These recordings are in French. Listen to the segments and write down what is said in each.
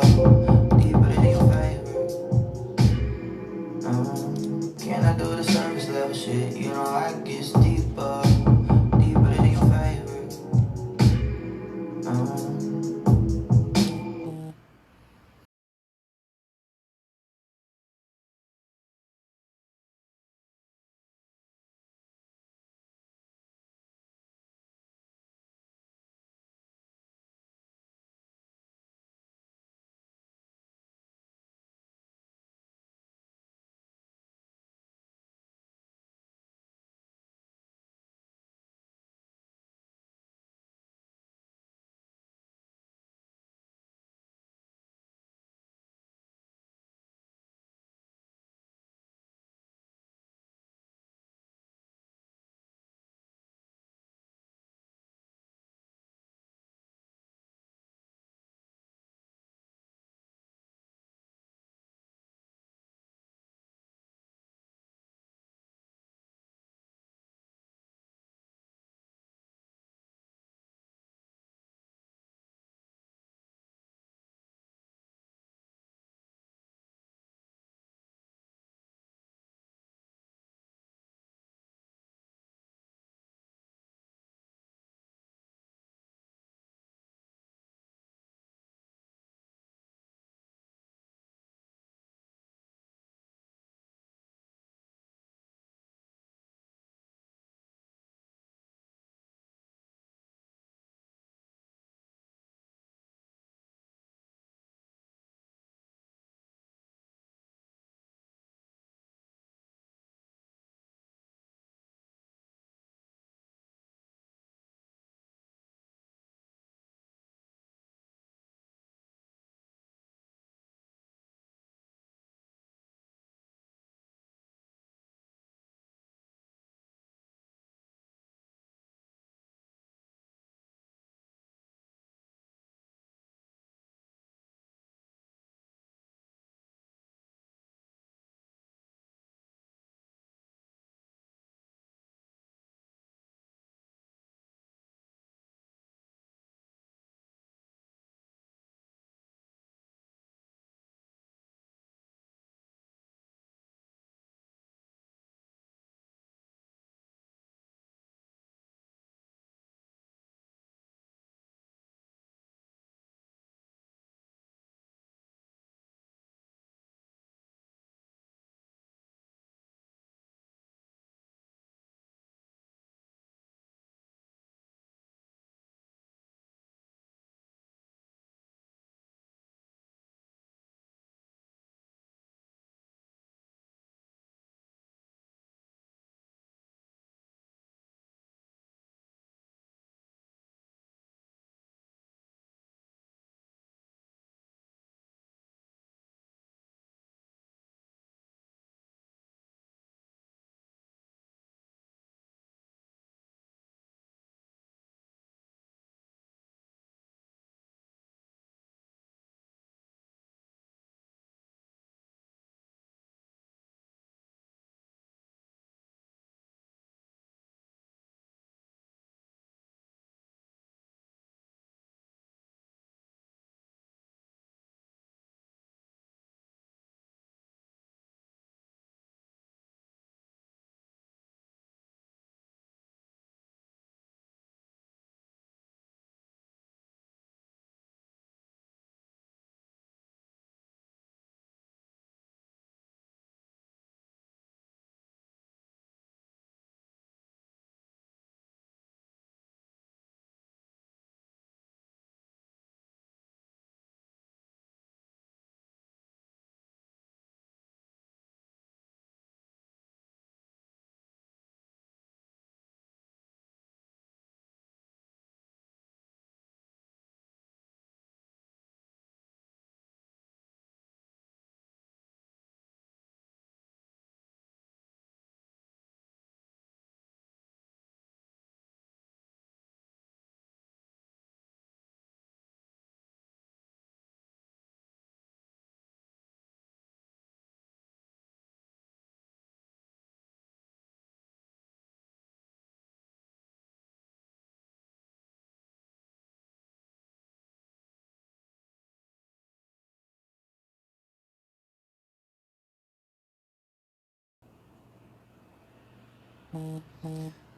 deeper than your favorite. Can I do the surface level shit? You know I get deeper, deeper than your favorite.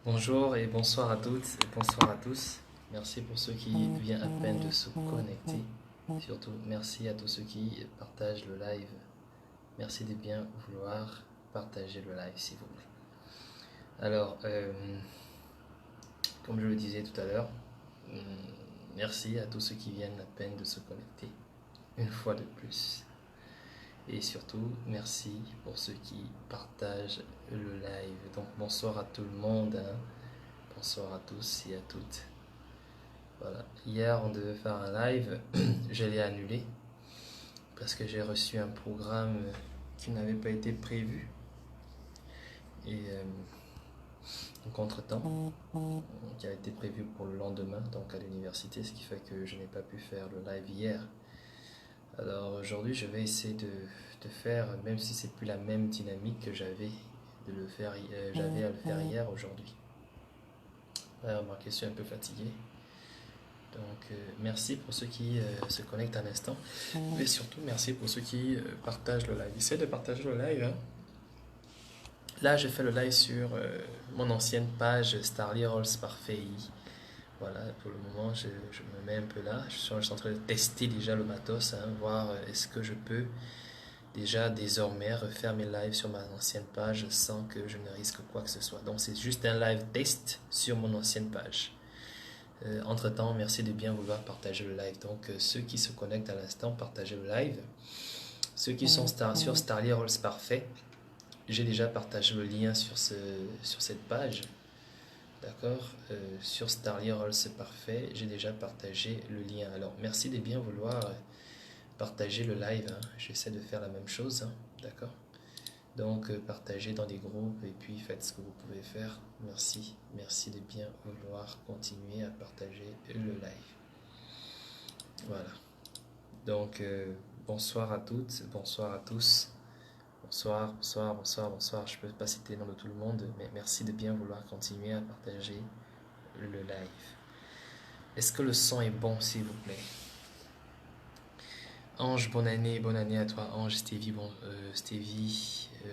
Bonjour et bonsoir à toutes et bonsoir à tous. Merci pour ceux qui viennent à peine de se connecter. Surtout, merci à tous ceux qui partagent le live. Merci de bien vouloir partager le live, s'il vous plaît. Alors, comme je le disais tout à l'heure, merci à tous ceux qui viennent à peine de se connecter, une fois de plus. Et surtout, merci pour ceux qui partagent le live. Donc, bonsoir à tout le monde, hein. Bonsoir à tous et à toutes. Voilà. Hier, on devait faire un live, je l'ai annulé parce que j'ai reçu un programme qui n'avait pas été prévu. Et un contretemps qui a été prévu pour le lendemain, donc à l'université, ce qui fait que je n'ai pas pu faire le live hier. Alors aujourd'hui, je vais essayer de faire, même si c'est plus la même dynamique que j'avais à le faire hier aujourd'hui. Remarquez, je suis un peu fatigué. Donc merci pour ceux qui se connectent un instant. Mais surtout merci pour ceux qui partagent le live. Essayez de partager le live, hein. Là, je fais le live sur mon ancienne page Starly Rolls Parfait. Voilà, pour le moment, je me mets un peu là. Je suis en train de tester déjà le matos, hein, voir est-ce que je peux déjà désormais refaire mes lives sur ma ancienne page sans que je ne risque quoi que ce soit. Donc, c'est juste un live test sur mon ancienne page. Entre-temps, merci de bien vouloir partager le live. Donc, ceux qui se connectent à l'instant, partagez le live. Ceux qui sont sur Starly Rolls Parfait, j'ai déjà partagé le lien sur cette page. D'accord, sur Starly Rolls Parfait, j'ai déjà partagé le lien. Alors, merci de bien vouloir partager le live, hein. J'essaie de faire la même chose, hein. D'accord. Donc, partagez dans des groupes et puis faites ce que vous pouvez faire. Merci, merci de bien vouloir continuer à partager le live. Voilà. Donc, bonsoir à toutes, bonsoir à tous. Bonsoir, bonsoir, bonsoir, bonsoir. Je ne peux pas citer le nom de tout le monde, mais merci de bien vouloir continuer à partager le live. Est-ce que le son est bon, s'il vous plaît? Ange, bonne année à toi. Ange, Stevie,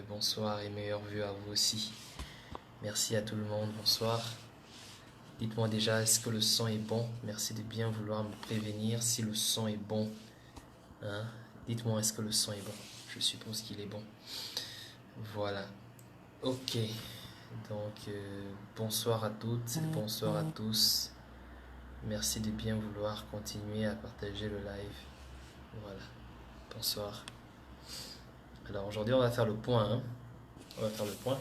bonsoir et meilleure vue à vous aussi. Merci à tout le monde, bonsoir. Dites-moi déjà, est-ce que le son est bon? Merci de bien vouloir me prévenir si le son est bon, hein? Dites-moi, est-ce que le son est bon? Je suppose qu'il est bon. Voilà. Ok. Donc, bonsoir à toutes, bonsoir à tous. Merci de bien vouloir continuer à partager le live. Voilà. Bonsoir. Alors, aujourd'hui, on va faire le point, hein. On va faire le point.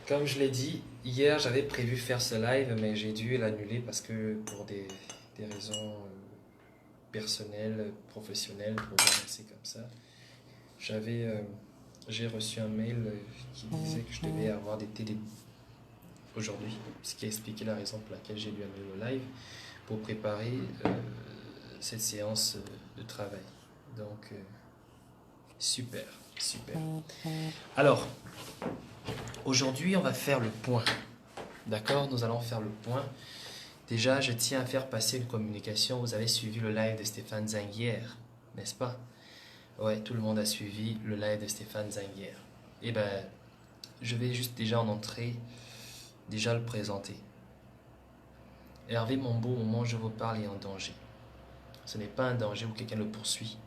Comme je l'ai dit, hier, j'avais prévu faire ce live, mais j'ai dû l'annuler parce que pour des raisons personnelles, professionnelles, pour dire c'est comme ça. J'ai reçu un mail qui disait que je devais avoir des TD aujourd'hui, ce qui a expliqué la raison pour laquelle j'ai dû annuler le live pour préparer cette séance de travail. Donc, super, super. Alors, aujourd'hui, on va faire le point. D'accord? Nous allons faire le point. Déjà, je tiens à faire passer une communication. Vous avez suivi le live de Stéphane Zang hier, n'est-ce pas? Ouais, tout le monde a suivi le live de Stéphane Zang hier. Eh bien, je vais juste déjà en entrer, déjà le présenter. Hervé Mambo, au moment où je vous parle, est en danger. Ce n'est pas un danger où quelqu'un le poursuit.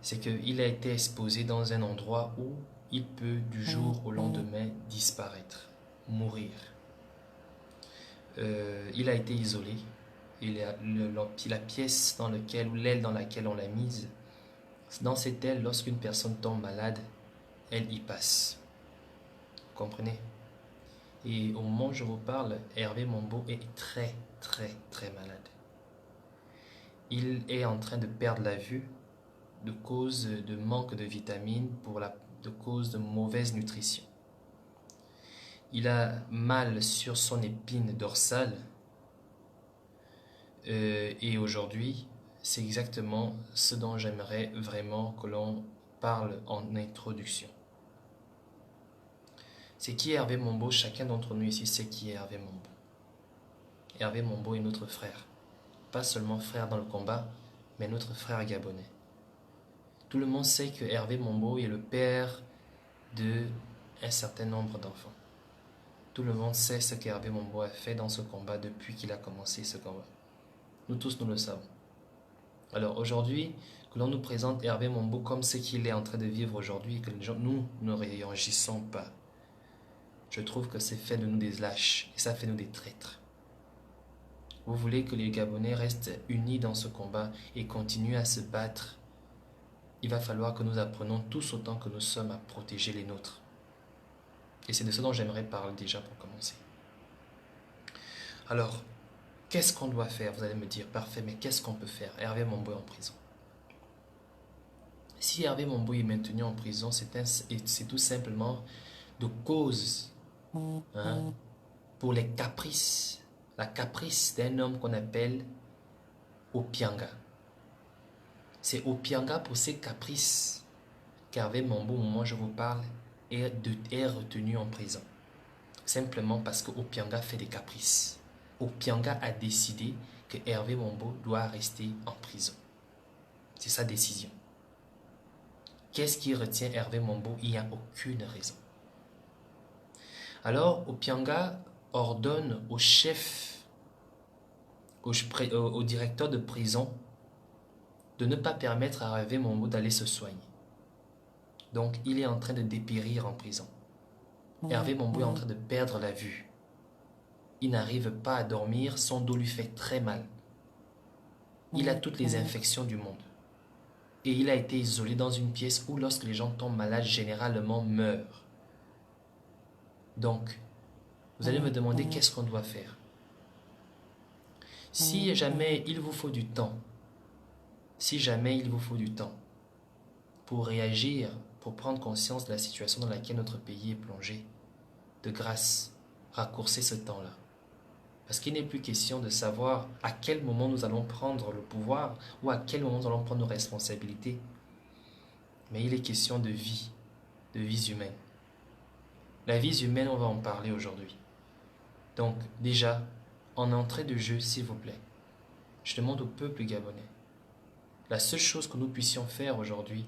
C'est qu'il a été exposé dans un endroit où il peut du jour au lendemain disparaître, mourir. Il a été isolé. La pièce dans laquelle, ou l'aile dans laquelle on l'a mise, dans cette aile, lorsqu'une personne tombe malade, elle y passe. Vous comprenez? Et au moment où je vous parle, Hervé Mambo est très, très, très malade. Il est en train de perdre la vue de cause de manque de vitamines, de cause de mauvaise nutrition. Il a mal sur son épine dorsale et aujourd'hui, c'est exactement ce dont j'aimerais vraiment que l'on parle en introduction. C'est qui est Hervé Mambo? Chacun d'entre nous ici sait qui est Hervé Mambo. Hervé Mambo est notre frère. Pas seulement frère dans le combat, mais notre frère gabonais. Tout le monde sait que Hervé Mambo est le père d'un certain nombre d'enfants. Tout le monde sait ce qu'Hervé Mombo a fait dans ce combat depuis qu'il a commencé ce combat. Nous tous, nous le savons. Alors aujourd'hui, que l'on nous présente Hervé Mombo comme ce qu'il est en train de vivre aujourd'hui et que nous ne réagissons pas, je trouve que c'est fait de nous des lâches et ça fait de nous des traîtres. Vous voulez que les Gabonais restent unis dans ce combat et continuent à se battre. Il va falloir que nous apprenions tous autant que nous sommes à protéger les nôtres. Et c'est de ce dont j'aimerais parler déjà pour commencer. Alors, qu'est-ce qu'on doit faire? Vous allez me dire, parfait, mais qu'est-ce qu'on peut faire? Hervé Mombo est en prison. Si Hervé Mombo est maintenu en prison, c'est tout simplement de cause pour les caprices. La caprice d'un homme qu'on appelle Opianga. C'est Opianga pour ses caprices qu'Hervé Mombo, au moment où je vous parle, est retenu en prison. Simplement parce que Opianga fait des caprices. Opianga a décidé que Hervé Mombo doit rester en prison. C'est sa décision. Qu'est-ce qui retient Hervé Mombo? Il n'y a aucune raison. Alors, Opianga ordonne au chef, au directeur de prison, de ne pas permettre à Hervé Mombo d'aller se soigner. Donc, il est en train de dépérir en prison. Hervé Mombo est en train de perdre la vue. Il n'arrive pas à dormir, son dos lui fait très mal. Il a toutes les infections du monde. Et il a été isolé dans une pièce où lorsque les gens tombent malades, généralement meurent. Donc, vous allez me demander qu'est-ce qu'on doit faire. Si jamais il vous faut du temps, pour réagir, pour prendre conscience de la situation dans laquelle notre pays est plongé, de grâce, raccourcissez ce temps-là. Parce qu'il n'est plus question de savoir à quel moment nous allons prendre le pouvoir ou à quel moment nous allons prendre nos responsabilités. Mais il est question de vie, de vies humaines. La vie humaine, on va en parler aujourd'hui. Donc, déjà, en entrée de jeu, s'il vous plaît, je demande au peuple gabonais, la seule chose que nous puissions faire aujourd'hui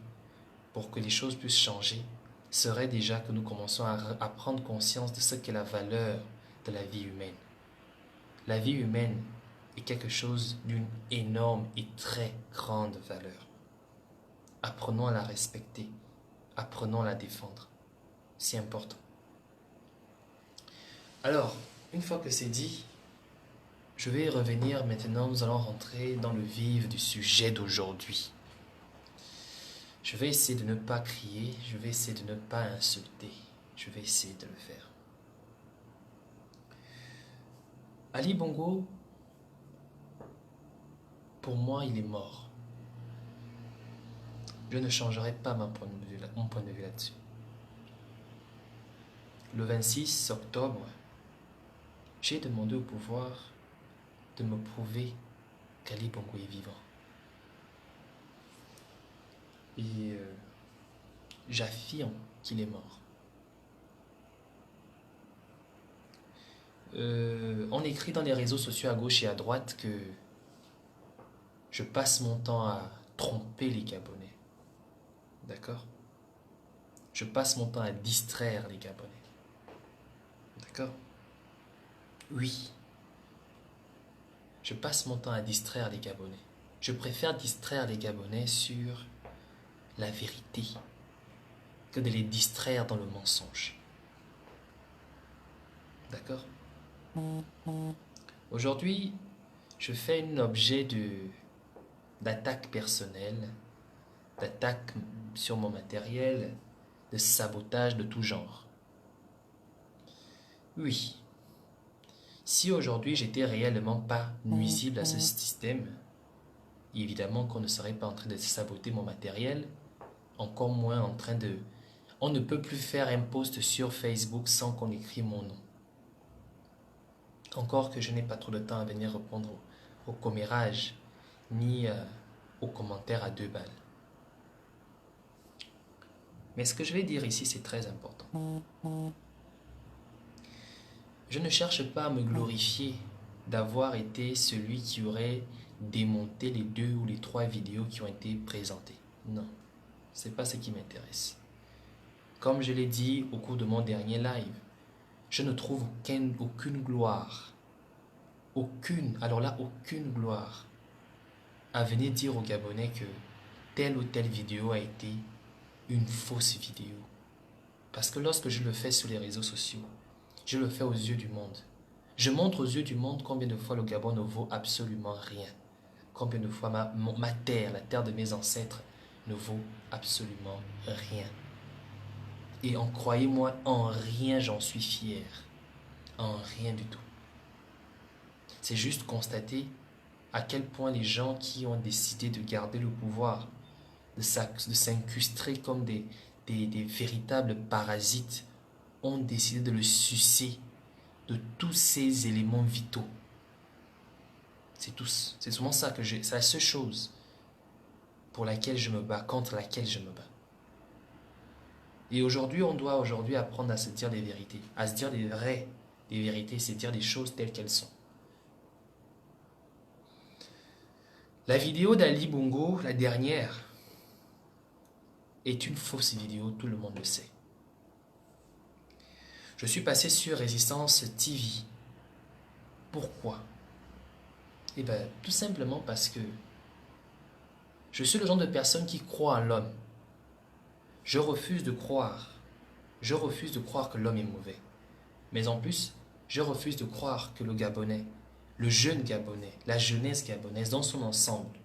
pour que les choses puissent changer serait déjà que nous commençons à prendre conscience de ce qu'est la valeur de la vie humaine. La vie humaine est quelque chose d'une énorme et très grande valeur. Apprenons à la respecter, apprenons à la défendre. C'est important. Alors, une fois que c'est dit, je vais y revenir maintenant. Nous allons rentrer dans le vif du sujet d'aujourd'hui. Je vais essayer de ne pas crier, je vais essayer de ne pas insulter. Je vais essayer de le faire. Ali Bongo, pour moi, il est mort. Je ne changerai pas mon point de vue là-dessus. Le 26 octobre, j'ai demandé au pouvoir de me prouver qu'Ali Bongo est vivant. Et j'affirme qu'il est mort. On écrit dans les réseaux sociaux à gauche et à droite que je passe mon temps à tromper les Gabonais. D'accord? Je passe mon temps à distraire les Gabonais. D'accord? Oui. Je passe mon temps à distraire les Gabonais. Je préfère distraire les Gabonais sur la vérité que de les distraire dans le mensonge. D'accord? Aujourd'hui, je fais un objet d'attaque personnelle, d'attaque sur mon matériel, de sabotage de tout genre. Oui. Si aujourd'hui j'étais réellement pas nuisible à ce système, évidemment qu'on ne serait pas en train de saboter mon matériel, encore moins en train de... On ne peut plus faire un post sur Facebook sans qu'on écrit mon nom. Encore que je n'ai pas trop de temps à venir répondre au commérage, ni aux commentaires à 2 balles. Mais ce que je vais dire ici, c'est très important. Je ne cherche pas à me glorifier d'avoir été celui qui aurait démonté les 2 ou les 3 vidéos qui ont été présentées. Non, ce n'est pas ce qui m'intéresse. Comme je l'ai dit au cours de mon dernier live, je ne trouve aucune gloire, alors là, aucune gloire à venir dire aux Gabonais que telle ou telle vidéo a été une fausse vidéo. Parce que lorsque je le fais sur les réseaux sociaux, je le fais aux yeux du monde. Je montre aux yeux du monde combien de fois le Gabon ne vaut absolument rien. Combien de fois ma terre, la terre de mes ancêtres, ne vaut absolument rien. Et croyez-moi, en rien j'en suis fier. En rien du tout. C'est juste constater à quel point les gens qui ont décidé de garder le pouvoir, de s'incrustrer comme des véritables parasites, ont décidé de le sucer de tous ces éléments vitaux. C'est souvent ça que c'est la seule chose pour laquelle je me bats, contre laquelle je me bats. Et aujourd'hui, on doit apprendre à se dire des vérités, à se dire des vérités, c'est dire les choses telles qu'elles sont. La vidéo d'Ali Bongo, la dernière, est une fausse vidéo, tout le monde le sait. Je suis passé sur Résistance TV. Pourquoi? Eh bien, tout simplement parce que je suis le genre de personne qui croit en l'homme. Je refuse de croire que l'homme est mauvais. Mais en plus, je refuse de croire que le Gabonais, le jeune Gabonais, la jeunesse gabonaise dans son ensemble,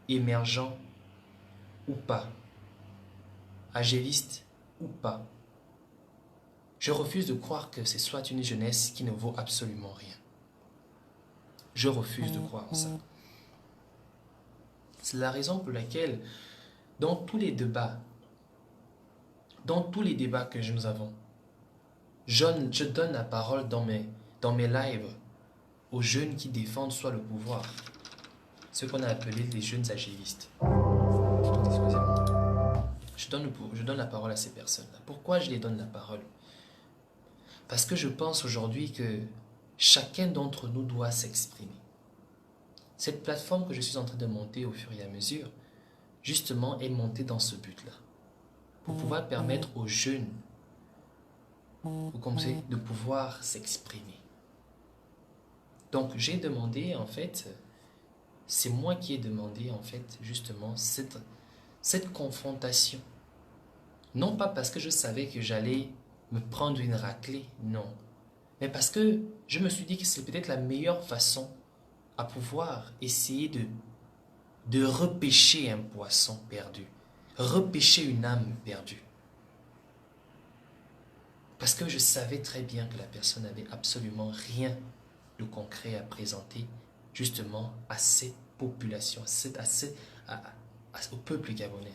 émergent ou pas, agéliste ou pas, je refuse de croire que ce soit une jeunesse qui ne vaut absolument rien. Je refuse de croire en ça. C'est la raison pour laquelle, dans tous les débats que nous avons, je donne la parole dans mes lives aux jeunes qui défendent soit le pouvoir, ceux qu'on a appelés les jeunes agélistes. Excusez-moi. Je donne la parole à ces personnes-là. Pourquoi je les donne la parole? Parce que je pense aujourd'hui que chacun d'entre nous doit s'exprimer. Cette plateforme que je suis en train de monter au fur et à mesure, justement, est montée dans ce but-là. Pour pouvoir permettre aux jeunes, vous comprenez, de pouvoir s'exprimer. Donc, j'ai demandé, en fait, c'est moi qui ai demandé, en fait, justement, cette confrontation. Non pas parce que je savais que j'allais me prendre une raclée, non. Mais parce que je me suis dit que c'est peut-être la meilleure façon à pouvoir essayer de repêcher un poisson perdu, repêcher une âme perdue. Parce que je savais très bien que la personne n'avait absolument rien de concret à présenter justement à cette population, au peuple gabonais,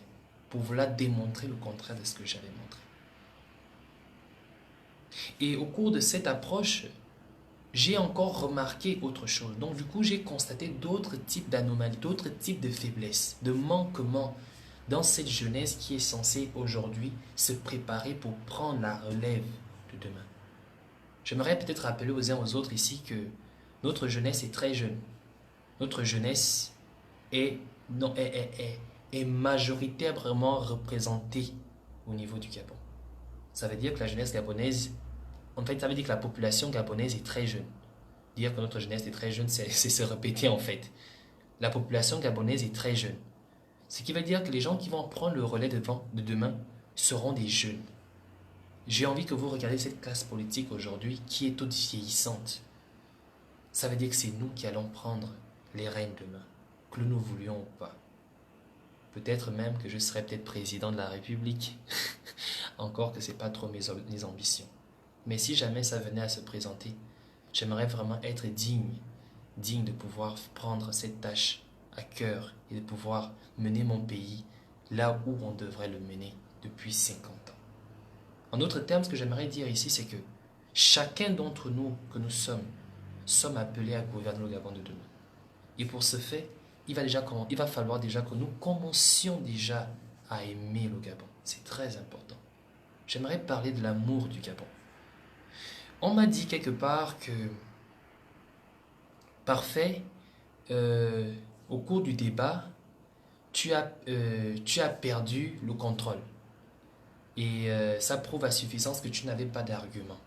pour vouloir démontrer le contraire de ce que j'avais montré. Et au cours de cette approche, j'ai encore remarqué autre chose. Donc du coup, j'ai constaté d'autres types d'anomalies, d'autres types de faiblesses, de manquements dans cette jeunesse qui est censée aujourd'hui se préparer pour prendre la relève de demain. J'aimerais peut-être rappeler aux uns aux autres ici que notre jeunesse est très jeune. Notre jeunesse est majoritairement représentée au niveau du Gabon. Ça veut dire que la jeunesse gabonaise, en fait, ça veut dire que la population gabonaise est très jeune. Dire que notre jeunesse est très jeune, c'est se répéter en fait. La population gabonaise est très jeune. Ce qui veut dire que les gens qui vont prendre le relais de demain seront des jeunes. J'ai envie que vous regardiez cette classe politique aujourd'hui qui est toute vieillissante. Ça veut dire que c'est nous qui allons prendre les rênes demain, que nous voulions ou pas. Peut-être même que je serai peut-être président de la République. Encore que ce n'est pas trop mes ambitions. Mais si jamais ça venait à se présenter, j'aimerais vraiment être digne de pouvoir prendre cette tâche à cœur et de pouvoir mener mon pays là où on devrait le mener depuis 50 ans. En d'autres termes, ce que j'aimerais dire ici, c'est que chacun d'entre nous que nous sommes appelés à gouverner le Gabon de demain. Et pour ce fait, il va falloir déjà que nous commencions déjà à aimer le Gabon. C'est très important. J'aimerais parler de l'amour du Gabon. On m'a dit quelque part que, parfait, au cours du débat, tu as perdu le contrôle. Et ça prouve à suffisance que tu n'avais pas d'argument.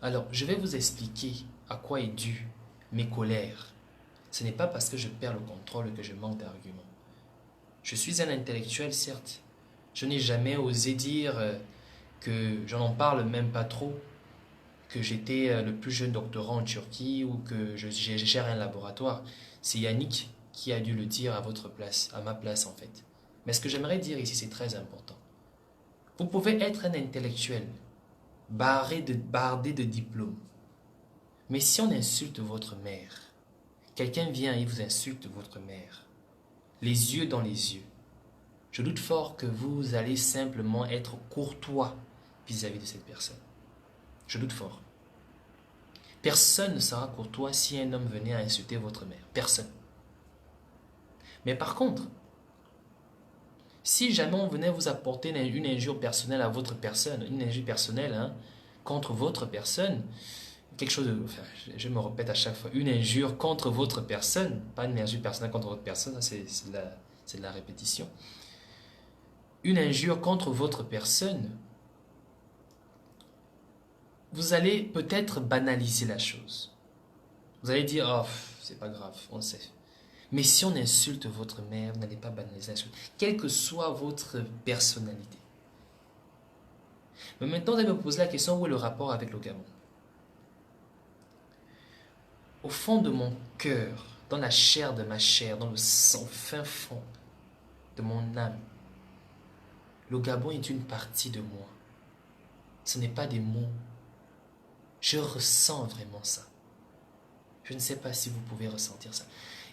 Alors, je vais vous expliquer à quoi est due mes colères. Ce n'est pas parce que je perds le contrôle que je manque d'arguments. Je suis un intellectuel, certes. Je n'ai jamais osé dire que je n'en parle même pas trop, que j'étais le plus jeune doctorant en Turquie ou que je gère un laboratoire. C'est Yannick qui a dû le dire à votre place, à ma place en fait. Mais ce que j'aimerais dire ici, c'est très important. Vous pouvez être un intellectuel, bardé de diplômes. Mais si on insulte votre mère, quelqu'un vient et vous insulte votre mère, les yeux dans les yeux, je doute fort que vous allez simplement être courtois vis-à-vis de cette personne. Je doute fort. Personne ne sera courtois si un homme venait à insulter votre mère. Personne. Mais par contre, si jamais on venait vous apporter une injure personnelle à votre personne, une injure personnelle contre votre personne, quelque chose de, enfin, je me répète à chaque fois, une injure contre votre personne, pas une injure personnelle contre votre personne, c'est de la répétition. Une injure contre votre personne, vous allez peut-être banaliser la chose. Vous allez dire, oh, c'est pas grave, on le sait. Mais si on insulte votre mère, vous n'allez pas banaliser la chose, quelle que soit votre personnalité. Mais maintenant, vous allez me poser la question, où est le rapport avec le Gabon? Au fond de mon cœur, dans la chair de ma chair, dans le sang, fin fond de mon âme, le Gabon est une partie de moi. Ce n'est pas des mots. Je ressens vraiment ça. Je ne sais pas si vous pouvez ressentir ça.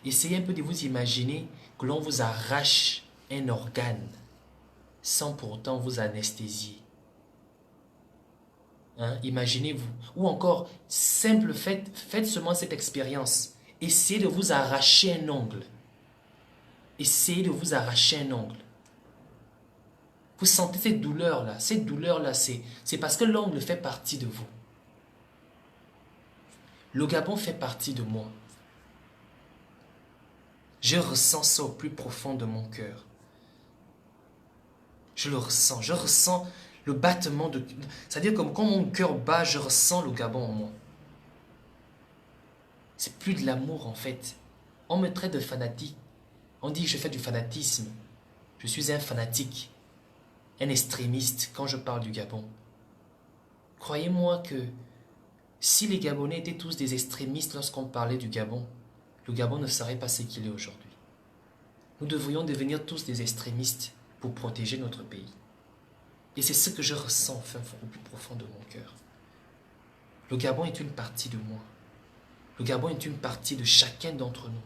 Essayez un peu de vous imaginer que l'on vous arrache un organe sans pour autant vous anesthésier. Imaginez-vous. Ou encore, simple, faites seulement cette expérience. Essayez de vous arracher un ongle. Essayez de vous arracher un ongle. Vous sentez cette douleur-là. Cette douleur-là, c'est parce que l'ongle fait partie de vous. Le Gabon fait partie de moi. Je ressens ça au plus profond de mon cœur. Je le ressens. Je ressens le battement de... C'est-à-dire comme quand mon cœur bat, je ressens le Gabon en moi. C'est plus de l'amour en fait. On me traite de fanatique. On dit que je fais du fanatisme. Je suis un fanatique. Un extrémiste quand je parle du Gabon. Croyez-moi que si les Gabonais étaient tous des extrémistes lorsqu'on parlait du Gabon, le Gabon ne serait pas ce qu'il est aujourd'hui. Nous devrions devenir tous des extrémistes pour protéger notre pays. Et c'est ce que je ressens enfin au plus profond de mon cœur. Le Gabon est une partie de moi. Le Gabon est une partie de chacun d'entre nous.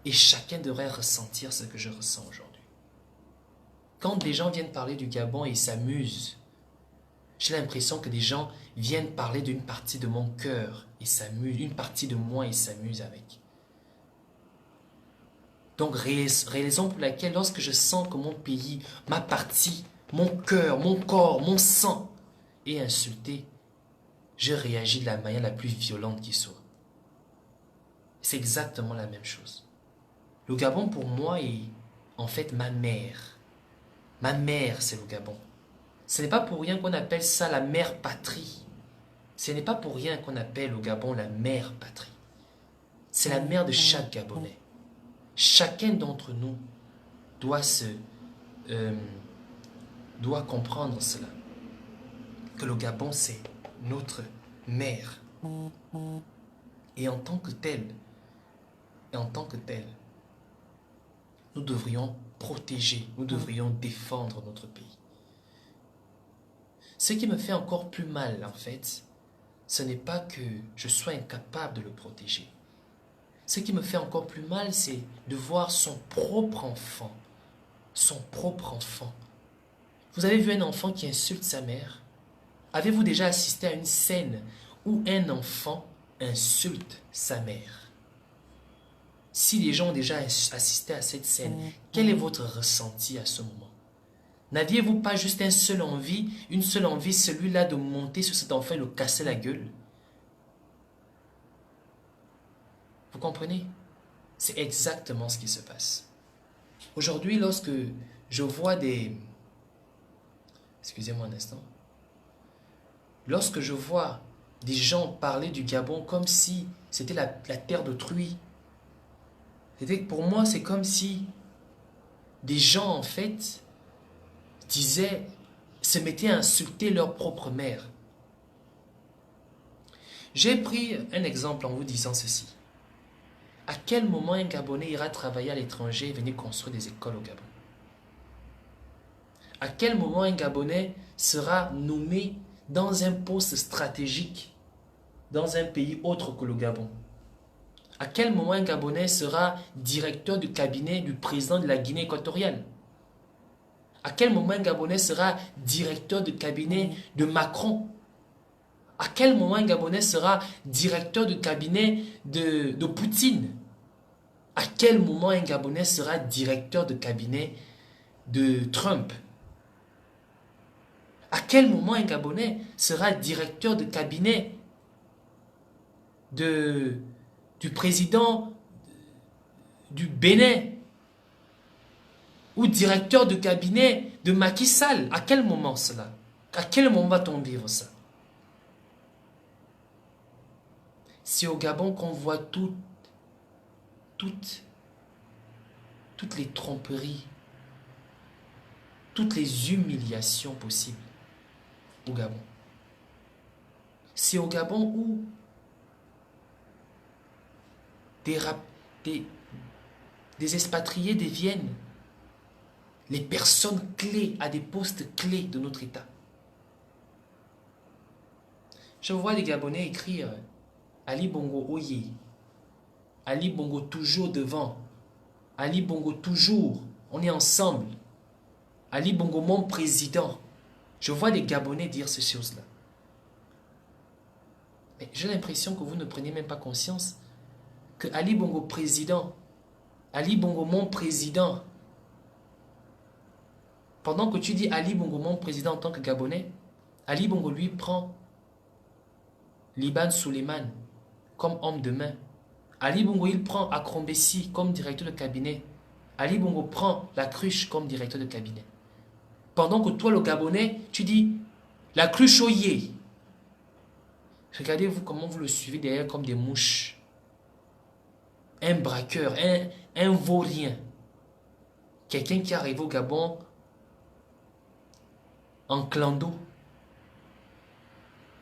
Et chacun devrait ressentir ce que je ressens aujourd'hui. Quand des gens viennent parler du Gabon et s'amusent, j'ai l'impression que des gens viennent parler d'une partie de mon cœur et s'amusent, une partie de moi et s'amusent avec. Donc, raison pour laquelle lorsque je sens que mon pays, ma partie, mon cœur, mon corps, mon sang est insulté, je réagis de la manière la plus violente qui soit. C'est exactement la même chose. Le Gabon pour moi est en fait ma mère. Ma mère, c'est le Gabon. Ce n'est pas pour rien qu'on appelle ça la mère patrie. Ce n'est pas pour rien qu'on appelle le Gabon la mère patrie. C'est la mère de chaque Gabonais. Chacun d'entre nous doit comprendre cela. Que le Gabon, c'est notre mère. Et en tant que tel, nous devrions protéger, nous devrions défendre notre pays. Ce qui me fait encore plus mal, en fait, ce n'est pas que je sois incapable de le protéger. Ce qui me fait encore plus mal, c'est de voir son propre enfant. Son propre enfant. Vous avez vu un enfant qui insulte sa mère? Avez-vous déjà assisté à une scène où un enfant insulte sa mère? Si les gens ont déjà assisté à cette scène, quel est votre ressenti à ce moment? N'aviez-vous pas juste une seule envie, celui-là de monter sur cet enfant et le casser la gueule? Vous comprenez? C'est exactement ce qui se passe. Aujourd'hui, lorsque je vois des... Excusez-moi un instant. Lorsque je vois des gens parlaient du Gabon comme si c'était la terre d'autrui. Pour moi, c'est comme si des gens, en fait, se mettaient à insulter leur propre mère. J'ai pris un exemple en vous disant ceci. À quel moment un Gabonais ira travailler à l'étranger et venir construire des écoles au Gabon? À quel moment un Gabonais sera nommé dans un poste stratégique dans un pays autre que le Gabon? À quel moment un Gabonais sera directeur du cabinet du président de la Guinée équatoriale? À quel moment un Gabonais sera directeur du cabinet de Macron? À quel moment un Gabonais sera directeur du cabinet de Poutine? À quel moment un Gabonais sera directeur de cabinet de Trump? À quel moment un Gabonais sera directeur de cabinet du président du Bénin ou directeur de cabinet de Macky Sall? À quel moment cela? À quel moment va-t-on vivre ça? C'est au Gabon qu'on voit toutes les tromperies, toutes les humiliations possibles au Gabon. C'est au Gabon où des expatriés deviennent les personnes clés à des postes clés de notre État. Je vois des Gabonais écrire Ali Bongo Oye, Ali Bongo toujours devant, Ali Bongo toujours, on est ensemble, Ali Bongo mon président. Je vois des Gabonais dire ces choses-là. Mais j'ai l'impression que vous ne prenez même pas conscience que Ali Bongo président, Ali Bongo mon président, pendant que tu dis Ali Bongo mon président en tant que Gabonais, Ali Bongo lui prend Liban Suleiman comme homme de main. Ali Bongo il prend Akrom Bessi comme directeur de cabinet. Ali Bongo prend la cruche comme directeur de cabinet. Pendant que toi, le Gabonais, tu dis la cruche Oye. Regardez-vous comment vous le suivez derrière comme des mouches. Un braqueur, un vaurien. Quelqu'un qui arrive au Gabon en clando.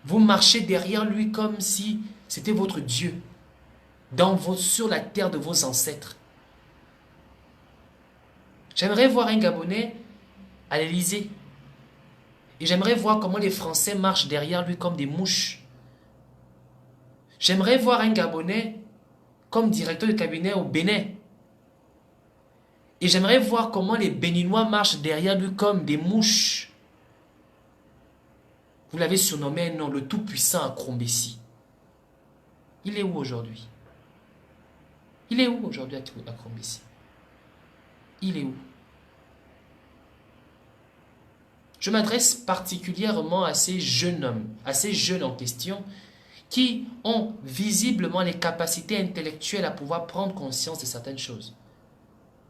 Vous marchez derrière lui comme si c'était votre Dieu. Sur la terre de vos ancêtres. J'aimerais voir un Gabonais à l'Élysée. Et j'aimerais voir comment les Français marchent derrière lui comme des mouches. J'aimerais voir un Gabonais comme directeur de cabinet au Bénin. Et j'aimerais voir comment les Béninois marchent derrière lui comme des mouches. Vous l'avez surnommé un nom, le tout-puissant Akrom Bessi. Il est où aujourd'hui? Il est où aujourd'hui Akrom Bessi? Il est où? Je m'adresse particulièrement à ces jeunes hommes, à ces jeunes en question, qui ont visiblement les capacités intellectuelles à pouvoir prendre conscience de certaines choses,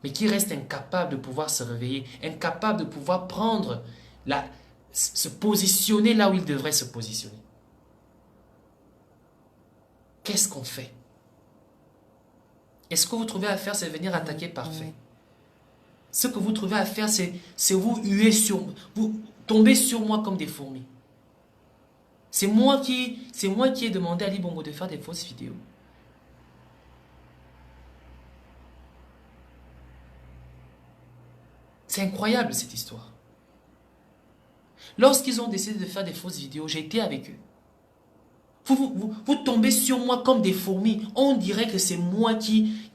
mais qui restent incapables de pouvoir se réveiller, incapables de pouvoir se positionner là où ils devraient se positionner. Qu'est-ce qu'on fait? Est-ce que vous trouvez à faire, c'est venir attaquer parfait? Ce que vous trouvez à faire, c'est vous huer vous tomber sur moi comme des fourmis. C'est moi qui ai demandé à Ali Bongo de faire des fausses vidéos. C'est incroyable cette histoire. Lorsqu'ils ont décidé de faire des fausses vidéos, j'ai été avec eux. Vous tombez sur moi comme des fourmis. On dirait que c'est moi qui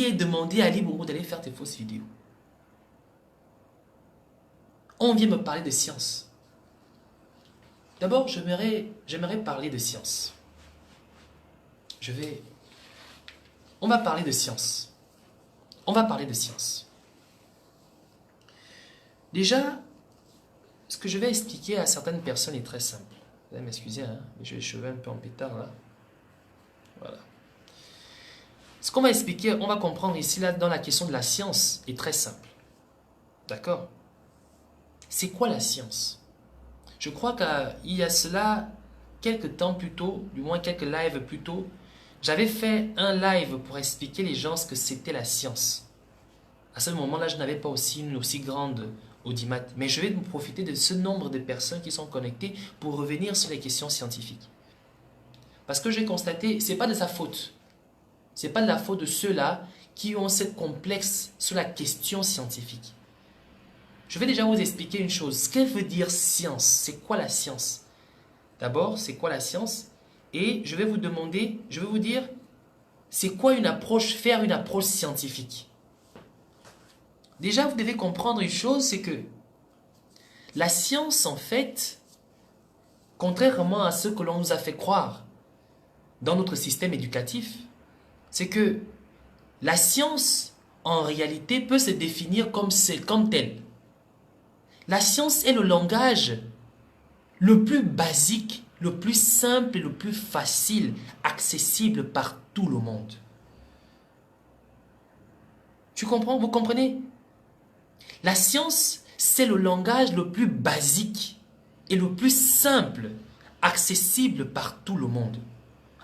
ai demandé à Ali Bongo d'aller faire des fausses vidéos. On vient me parler de science. D'abord, j'aimerais parler de science. On va parler de science. On va parler de science. Déjà, ce que je vais expliquer à certaines personnes est très simple. Vous allez m'excuser, hein, j'ai les cheveux un peu en pétard là. Voilà. Ce qu'on va expliquer, on va comprendre ici là dans la question de la science est très simple. D'accord? C'est quoi la science? Je crois qu'il y a cela quelques temps plus tôt, du moins quelques lives plus tôt, j'avais fait un live pour expliquer les gens ce que c'était la science. À ce moment-là, je n'avais pas aussi une aussi grande audimat, mais je vais profiter de ce nombre de personnes qui sont connectées pour revenir sur les questions scientifiques. Parce que j'ai constaté, ce n'est pas de sa faute. Ce n'est pas de la faute de ceux-là qui ont ce complexe sur la question scientifique. Je vais déjà vous expliquer une chose. Ce qu'elle veut dire science, c'est quoi la science? D'abord, c'est quoi la science? Et je vais vous demander, je vais vous dire, c'est quoi une approche, faire une approche scientifique? Déjà, vous devez comprendre une chose, c'est que la science, en fait, contrairement à ce que l'on nous a fait croire dans notre système éducatif, c'est que la science, en réalité, peut se définir comme telle. La science est le langage le plus basique, le plus simple et le plus facile, accessible par tout le monde. Tu comprends? Vous comprenez? La science, c'est le langage le plus basique et le plus simple, accessible par tout le monde.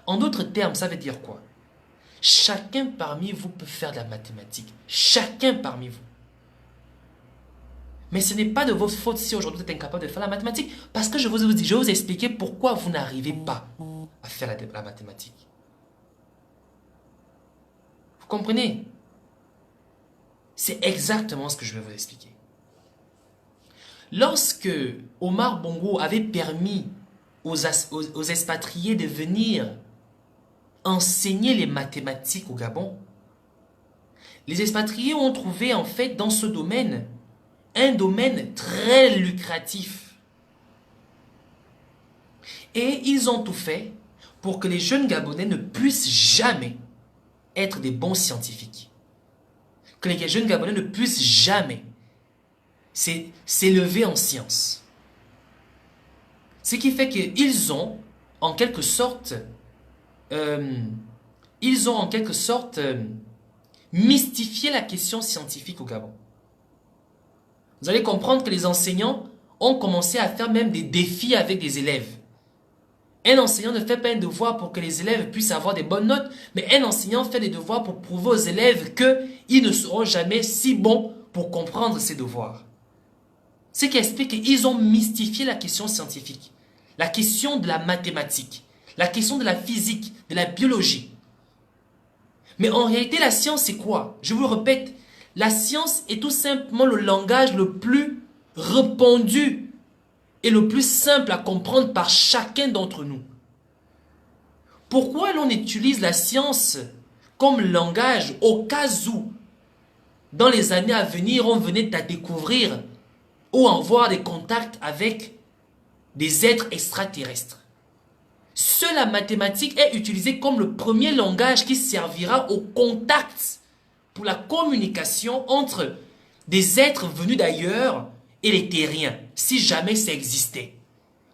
En d'autres termes, ça veut dire quoi? Chacun parmi vous peut faire de la mathématique. Chacun parmi vous. Mais ce n'est pas de votre faute si aujourd'hui vous êtes incapable de faire la mathématique. Parce que je vais vous expliquer pourquoi vous n'arrivez pas à faire la mathématique. Vous comprenez? C'est exactement ce que je vais vous expliquer. Lorsque Omar Bongo avait permis aux expatriés de venir enseigner les mathématiques au Gabon, les expatriés ont trouvé en fait dans ce domaine un domaine très lucratif. Et ils ont tout fait pour que les jeunes Gabonais ne puissent jamais être des bons scientifiques. Que les jeunes Gabonais ne puissent jamais s'élever en sciences. Ce qui fait qu'ils ont en quelque sorte mystifié la question scientifique au Gabon. Vous allez comprendre que les enseignants ont commencé à faire même des défis avec des élèves. Un enseignant ne fait pas un devoir pour que les élèves puissent avoir des bonnes notes, mais un enseignant fait des devoirs pour prouver aux élèves qu'ils ne seront jamais si bons pour comprendre ces devoirs. Ce qui explique qu'ils ont mystifié la question scientifique, la question de la mathématique, la question de la physique, de la biologie. Mais en réalité, la science, c'est quoi? Je vous le répète, la science est tout simplement le langage le plus répandu et le plus simple à comprendre par chacun d'entre nous. Pourquoi l'on utilise la science comme langage au cas où, dans les années à venir, on venait à découvrir ou à avoir des contacts avec des êtres extraterrestres? Seule la mathématique est utilisée comme le premier langage qui servira au contact pour la communication entre des êtres venus d'ailleurs et les terriens, si jamais ça existait.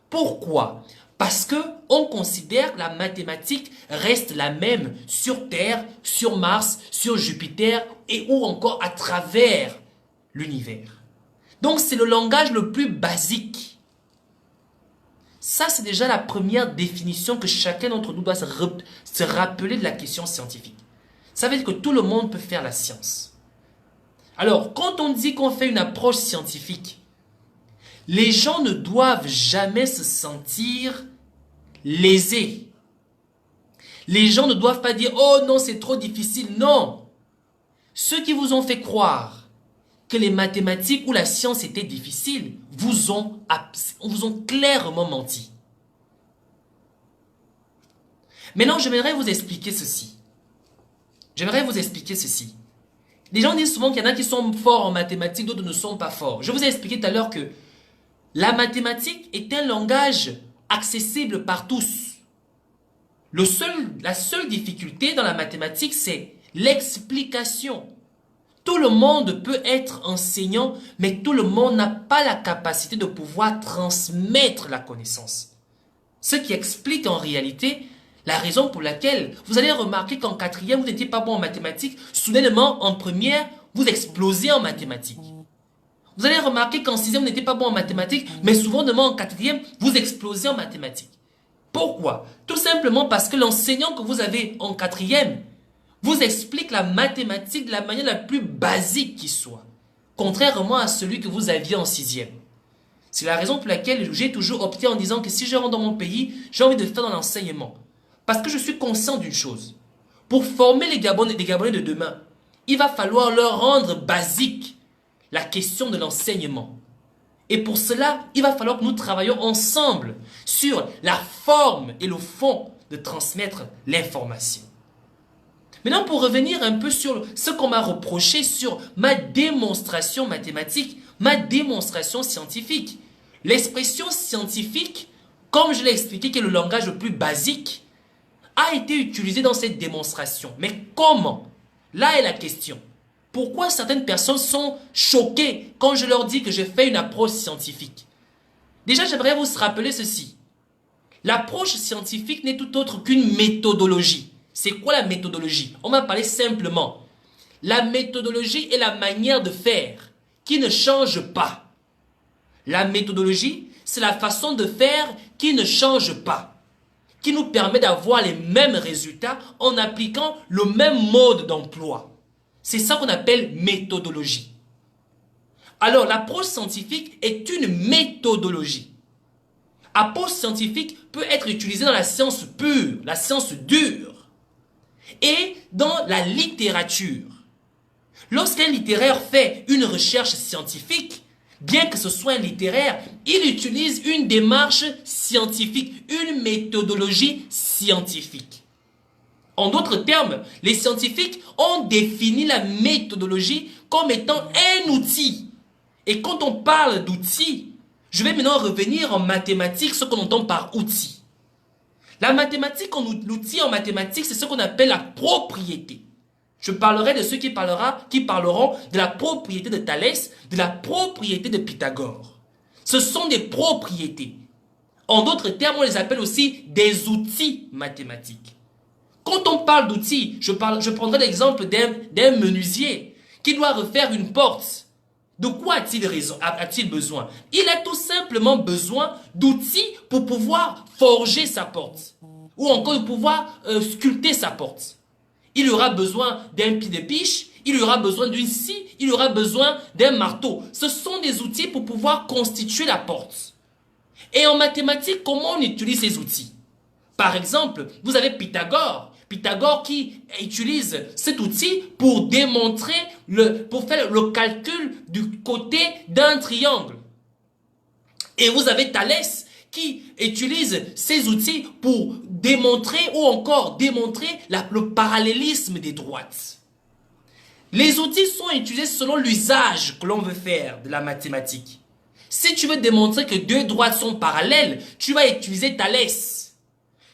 Pourquoi? Parce que on considère que la mathématique reste la même sur Terre, sur Mars, sur Jupiter et ou encore à travers l'univers. Donc c'est le langage le plus basique. Ça, c'est déjà la première définition que chacun d'entre nous doit se rappeler de la question scientifique. Ça veut dire que tout le monde peut faire la science. Alors, quand on dit qu'on fait une approche scientifique, les gens ne doivent jamais se sentir lésés. Les gens ne doivent pas dire « Oh non, c'est trop difficile ». Non. Ceux qui vous ont fait croire que les mathématiques ou la science étaient difficiles vous ont clairement menti. Maintenant, j'aimerais vous expliquer ceci. Les gens disent souvent qu'il y en a qui sont forts en mathématiques, d'autres ne sont pas forts. Je vous ai expliqué tout à l'heure que la mathématique est un langage accessible par tous. La seule difficulté dans la mathématique, c'est l'explication. Tout le monde peut être enseignant, mais tout le monde n'a pas la capacité de pouvoir transmettre la connaissance. Ce qui explique en réalité la raison pour laquelle vous allez remarquer qu'en quatrième, vous n'étiez pas bon en mathématiques. Soudainement, en première, vous explosez en mathématiques. Vous allez remarquer qu'en sixième, vous n'étiez pas bon en mathématiques, mais souvent, en quatrième, vous explosez en mathématiques. Pourquoi? Tout simplement parce que l'enseignant que vous avez en quatrième vous explique la mathématique de la manière la plus basique qui soit, contrairement à celui que vous aviez en sixième. C'est la raison pour laquelle j'ai toujours opté en disant que si je rentre dans mon pays, j'ai envie de faire dans l'enseignement. Parce que je suis conscient d'une chose. Pour former les Gabonais de demain, il va falloir leur rendre basique la question de l'enseignement. Et pour cela, il va falloir que nous travaillions ensemble sur la forme et le fond de transmettre l'information. Maintenant, pour revenir un peu sur ce qu'on m'a reproché sur ma démonstration mathématique, ma démonstration scientifique. L'expression scientifique, comme je l'ai expliqué, qui est le langage le plus basique, a été utilisée dans cette démonstration. Mais comment? Là est la question. Pourquoi certaines personnes sont choquées quand je leur dis que je fais une approche scientifique? Déjà, j'aimerais vous rappeler ceci. L'approche scientifique n'est tout autre qu'une méthodologie. C'est quoi la méthodologie? On va parler simplement. La méthodologie est la manière de faire qui ne change pas. La méthodologie, c'est la façon de faire qui ne change pas, qui nous permet d'avoir les mêmes résultats en appliquant le même mode d'emploi. C'est ça qu'on appelle méthodologie. Alors, l'approche scientifique est une méthodologie. L'approche scientifique peut être utilisée dans la science pure, la science dure, et dans la littérature. Lorsqu'un littéraire fait une recherche scientifique, bien que ce soit un littéraire, il utilise une démarche scientifique, une méthodologie scientifique. En d'autres termes, les scientifiques ont défini la méthodologie comme étant un outil. Et quand on parle d'outils, je vais maintenant revenir en mathématiques, ce qu'on entend par outil. La mathématique, l'outil en mathématiques, c'est ce qu'on appelle la propriété. Je parlerai de ceux qui parleront de la propriété de Thalès, de la propriété de Pythagore. Ce sont des propriétés. En d'autres termes, on les appelle aussi des outils mathématiques. Quand on parle d'outils, je prendrai l'exemple d'un menuisier qui doit refaire une porte. De quoi a-t-il besoin? Il a tout simplement besoin d'outils pour pouvoir forger sa porte. Ou encore de pouvoir sculpter sa porte. Il aura besoin d'un pied de biche, il aura besoin d'une scie, il aura besoin d'un marteau. Ce sont des outils pour pouvoir constituer la porte. Et en mathématiques, comment on utilise ces outils? Par exemple, vous avez Pythagore. Pythagore qui utilise cet outil pour démontrer, pour faire le calcul du côté d'un triangle. Et vous avez Thalès qui utilise ces outils pour démontrer ou encore démontrer le parallélisme des droites. Les outils sont utilisés selon l'usage que l'on veut faire de la mathématique. Si tu veux démontrer que deux droites sont parallèles, tu vas utiliser Thalès.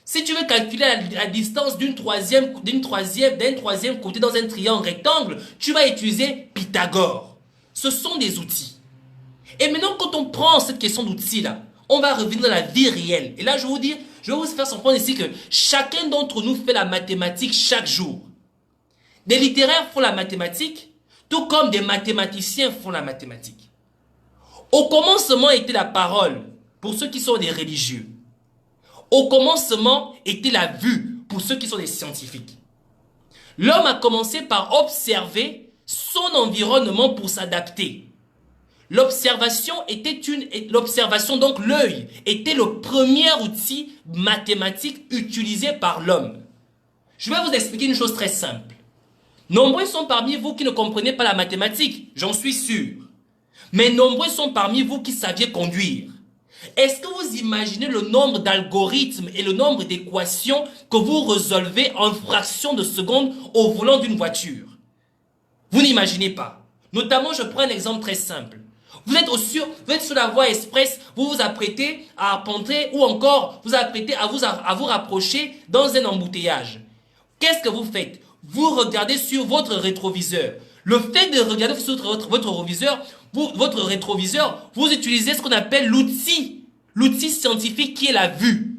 Si tu veux calculer la distance d'un troisième côté dans un triangle rectangle, tu vas utiliser Pythagore. Ce sont des outils. Et maintenant, quand on prend cette question d'outils-là, on va revenir dans la vie réelle. Et là, je vais vous faire comprendre ici que chacun d'entre nous fait la mathématique chaque jour. Des littéraires font la mathématique, tout comme des mathématiciens font la mathématique. Au commencement était la parole, pour ceux qui sont des religieux. Au commencement était la vue, pour ceux qui sont des scientifiques. L'homme a commencé par observer son environnement pour s'adapter. L'observation, donc l'œil, était le premier outil mathématique utilisé par l'homme. Je vais vous expliquer une chose très simple. Nombreux sont parmi vous qui ne comprenez pas la mathématique, j'en suis sûr. Mais nombreux sont parmi vous qui saviez conduire. Est-ce que vous imaginez le nombre d'algorithmes et le nombre d'équations que vous résolvez en fraction de seconde au volant d'une voiture? Vous n'imaginez pas. Notamment, je prends un exemple très simple. Vous êtes sur la voie express, vous vous apprêtez à arpenter ou encore vous apprêtez à vous rapprocher dans un embouteillage. Qu'est-ce que vous faites? Vous regardez sur votre rétroviseur. Le fait de regarder sur votre rétroviseur, vous utilisez ce qu'on appelle l'outil scientifique qui est la vue.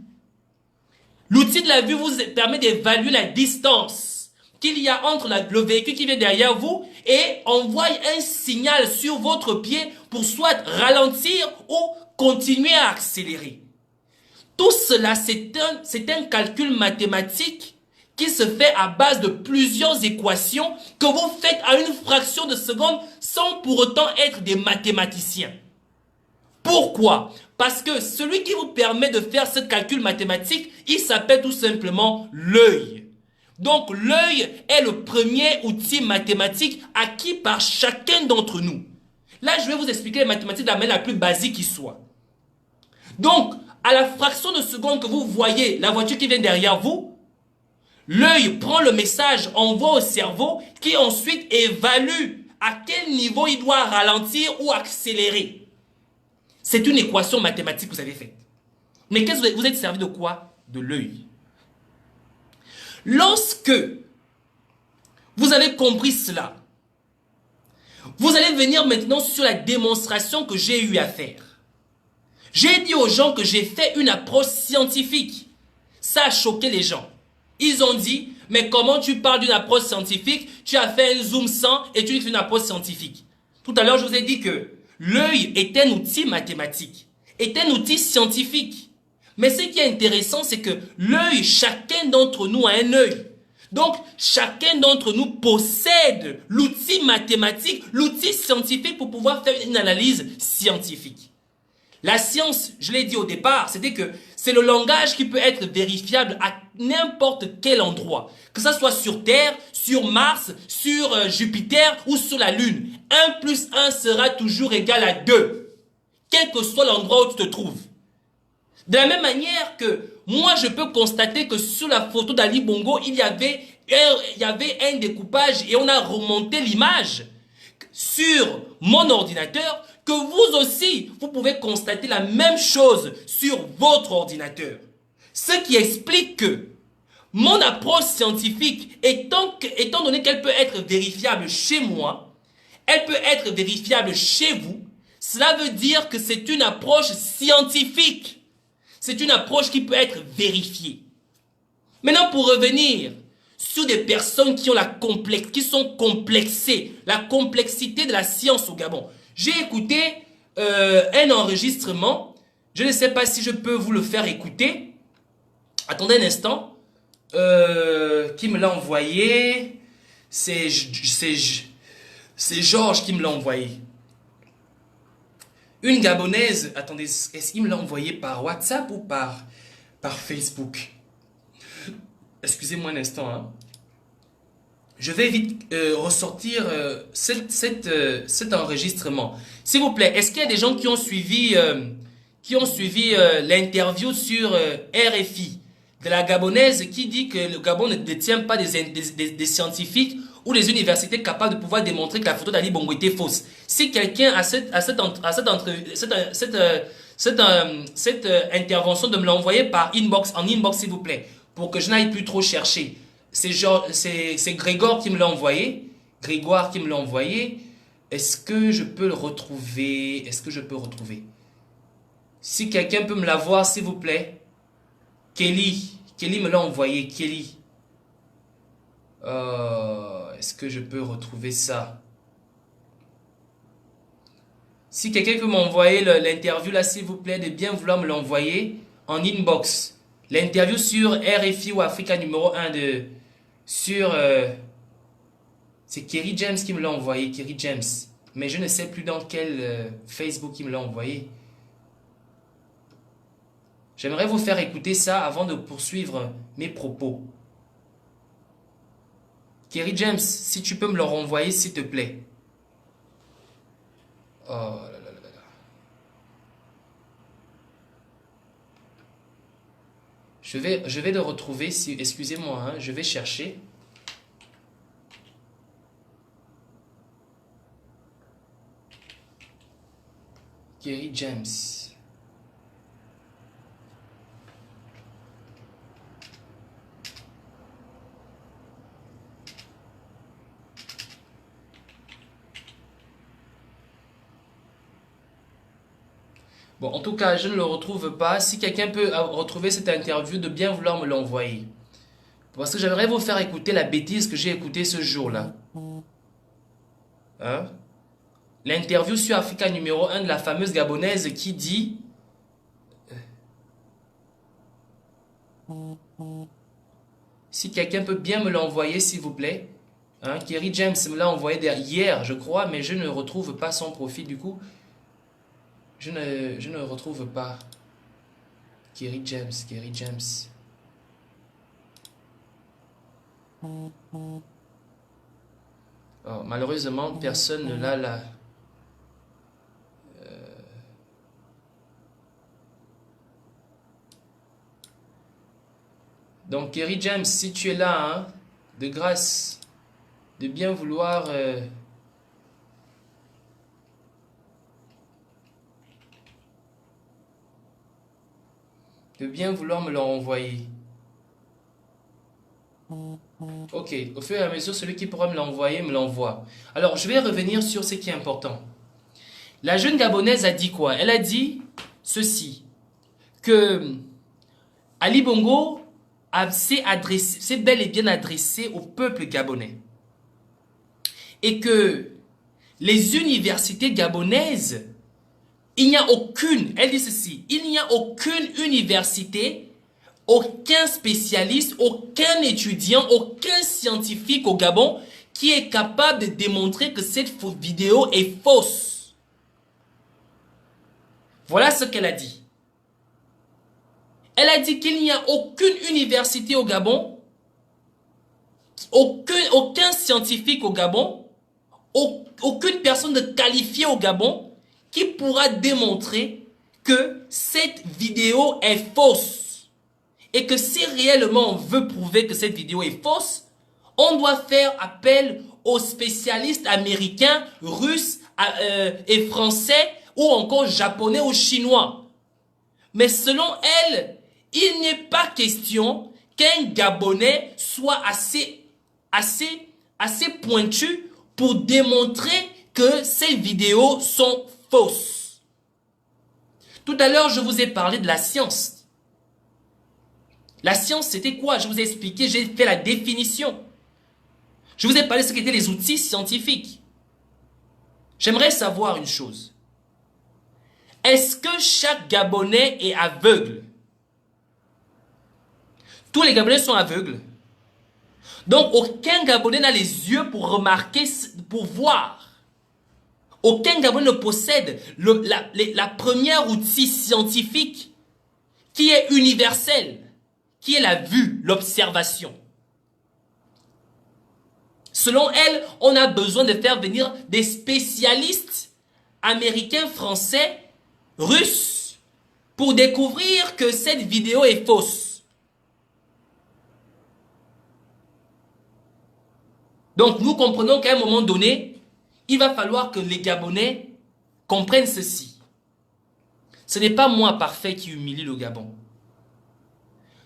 L'outil de la vue vous permet d'évaluer la distance qu'il y a entre le véhicule qui vient derrière vous et envoie un signal sur votre pied pour soit ralentir ou continuer à accélérer. Tout cela, c'est un calcul mathématique qui se fait à base de plusieurs équations que vous faites à une fraction de seconde sans pour autant être des mathématiciens. Pourquoi? Parce que celui qui vous permet de faire ce calcul mathématique, il s'appelle tout simplement l'œil. Donc l'œil est le premier outil mathématique acquis par chacun d'entre nous. Là, je vais vous expliquer les mathématiques de la manière la plus basique qui soit. Donc, à la fraction de seconde que vous voyez la voiture qui vient derrière vous, l'œil prend le message, envoie au cerveau qui ensuite évalue à quel niveau il doit ralentir ou accélérer. C'est une équation mathématique que vous avez faite. Mais vous êtes servi de quoi? De l'œil. Lorsque vous avez compris cela, vous allez venir maintenant sur la démonstration que j'ai eu à faire. J'ai dit aux gens que j'ai fait une approche scientifique. Ça a choqué les gens. Ils ont dit, mais comment tu parles d'une approche scientifique? Tu as fait un zoom 100 et tu dis que c'est une approche scientifique. Tout à l'heure, je vous ai dit que l'œil est un outil mathématique, est un outil scientifique. Mais ce qui est intéressant, c'est que l'œil, chacun d'entre nous a un œil. Donc, chacun d'entre nous possède l'outil mathématique, l'outil scientifique pour pouvoir faire une analyse scientifique. La science, je l'ai dit au départ, c'était que c'est le langage qui peut être vérifiable à n'importe quel endroit. Que ça soit sur Terre, sur Mars, sur Jupiter ou sur la Lune. 1 plus 1 sera toujours égal à 2. Quel que soit l'endroit où tu te trouves. De la même manière que moi, je peux constater que sur la photo d'Ali Bongo, il y avait un découpage et on a remonté l'image sur mon ordinateur, que vous aussi, vous pouvez constater la même chose sur votre ordinateur. Ce qui explique que mon approche scientifique, étant donné qu'elle peut être vérifiable chez moi, elle peut être vérifiable chez vous, cela veut dire que c'est une approche scientifique. C'est une approche qui peut être vérifiée. Maintenant, pour revenir sur des personnes qui sont complexées, la complexité de la science au Gabon. J'ai écouté un enregistrement. Je ne sais pas si je peux vous le faire écouter. Attendez un instant. Qui me l'a envoyé? C'est Georges qui me l'a envoyé. Une Gabonaise, attendez, est-ce qu'il me l'a envoyé par WhatsApp ou par Facebook? Excusez-moi un instant. Hein. Je vais vite ressortir cet enregistrement. S'il vous plaît, est-ce qu'il y a des gens qui ont suivi l'interview sur RFI de la Gabonaise qui dit que le Gabon ne détient pas des scientifiques ou des universités capables de pouvoir démontrer que la photo d'Ali Bongo était fausse? Si quelqu'un a cette intervention, de me l'envoyer par en inbox s'il vous plaît, pour que je n'aille plus trop chercher. C'est Grégoire qui me l'a envoyé. Grégoire qui me l'a envoyé. Est-ce que je peux le retrouver? Si quelqu'un peut me l'avoir s'il vous plaît. Kelly me l'a envoyé. Kelly. Est-ce que je peux retrouver ça? Si quelqu'un peut m'envoyer l'interview là, s'il vous plaît, de bien vouloir me l'envoyer en inbox. L'interview sur RFI ou Africa numéro 1 c'est Kerry James qui me l'a envoyé, Kerry James. Mais je ne sais plus dans quel Facebook il me l'a envoyé. J'aimerais vous faire écouter ça avant de poursuivre mes propos. Kerry James, si tu peux me le renvoyer, s'il te plaît. Oh là là là là. Je vais le retrouver, excusez-moi, hein, je vais chercher. Kerry James. Bon, en tout cas, je ne le retrouve pas. Si quelqu'un peut retrouver cette interview, de bien vouloir me l'envoyer. Parce que j'aimerais vous faire écouter la bêtise que j'ai écoutée ce jour-là. Hein? L'interview sur Africa numéro 1 de la fameuse Gabonaise qui dit... Si quelqu'un peut bien me l'envoyer, s'il vous plaît. Hein, Kerry James me l'a envoyé hier, je crois, mais je ne retrouve pas son profil. Du coup, je ne retrouve pas. Kerry James, Kerry James. Oh, malheureusement, personne ne l'a là. Donc, Kerry James, si tu es là, hein, de grâce, de bien vouloir... de bien vouloir me le renvoyer. Ok, au fur et à mesure, celui qui pourra me l'envoyer, me l'envoie. Alors, je vais revenir sur ce qui est important. La jeune Gabonaise a dit quoi? Elle a dit ceci, que Ali Bongo s'est bel et bien adressé au peuple gabonais. Et que les universités gabonaises, il n'y a aucune, elle dit ceci, il n'y a aucune université, aucun spécialiste, aucun étudiant, aucun scientifique au Gabon qui est capable de démontrer que cette vidéo est fausse. Voilà ce qu'elle a dit. Elle a dit qu'il n'y a aucune université au Gabon, aucun scientifique au Gabon, aucune personne qualifiée au Gabon qui pourra démontrer que cette vidéo est fausse. Et que si réellement on veut prouver que cette vidéo est fausse, on doit faire appel aux spécialistes américains, russes et français ou encore japonais ou chinois. Mais selon elle, il n'est pas question qu'un Gabonais soit assez pointu pour démontrer que ces vidéos sont fausses. Tout à l'heure, je vous ai parlé de la science. La science, c'était quoi? Je vous ai expliqué, j'ai fait la définition. Je vous ai parlé de ce qu'étaient les outils scientifiques. J'aimerais savoir une chose. Est-ce que chaque Gabonais est aveugle? Tous les Gabonais sont aveugles. Donc, aucun Gabonais n'a les yeux pour remarquer, pour voir. Aucun Gabonais ne possède la première outil scientifique qui est universel, qui est la vue, l'observation. Selon elle, on a besoin de faire venir des spécialistes américains, français, russes, pour découvrir que cette vidéo est fausse. Donc nous comprenons qu'à un moment donné, il va falloir que les Gabonais comprennent ceci. Ce n'est pas moi parfait qui humilie le Gabon.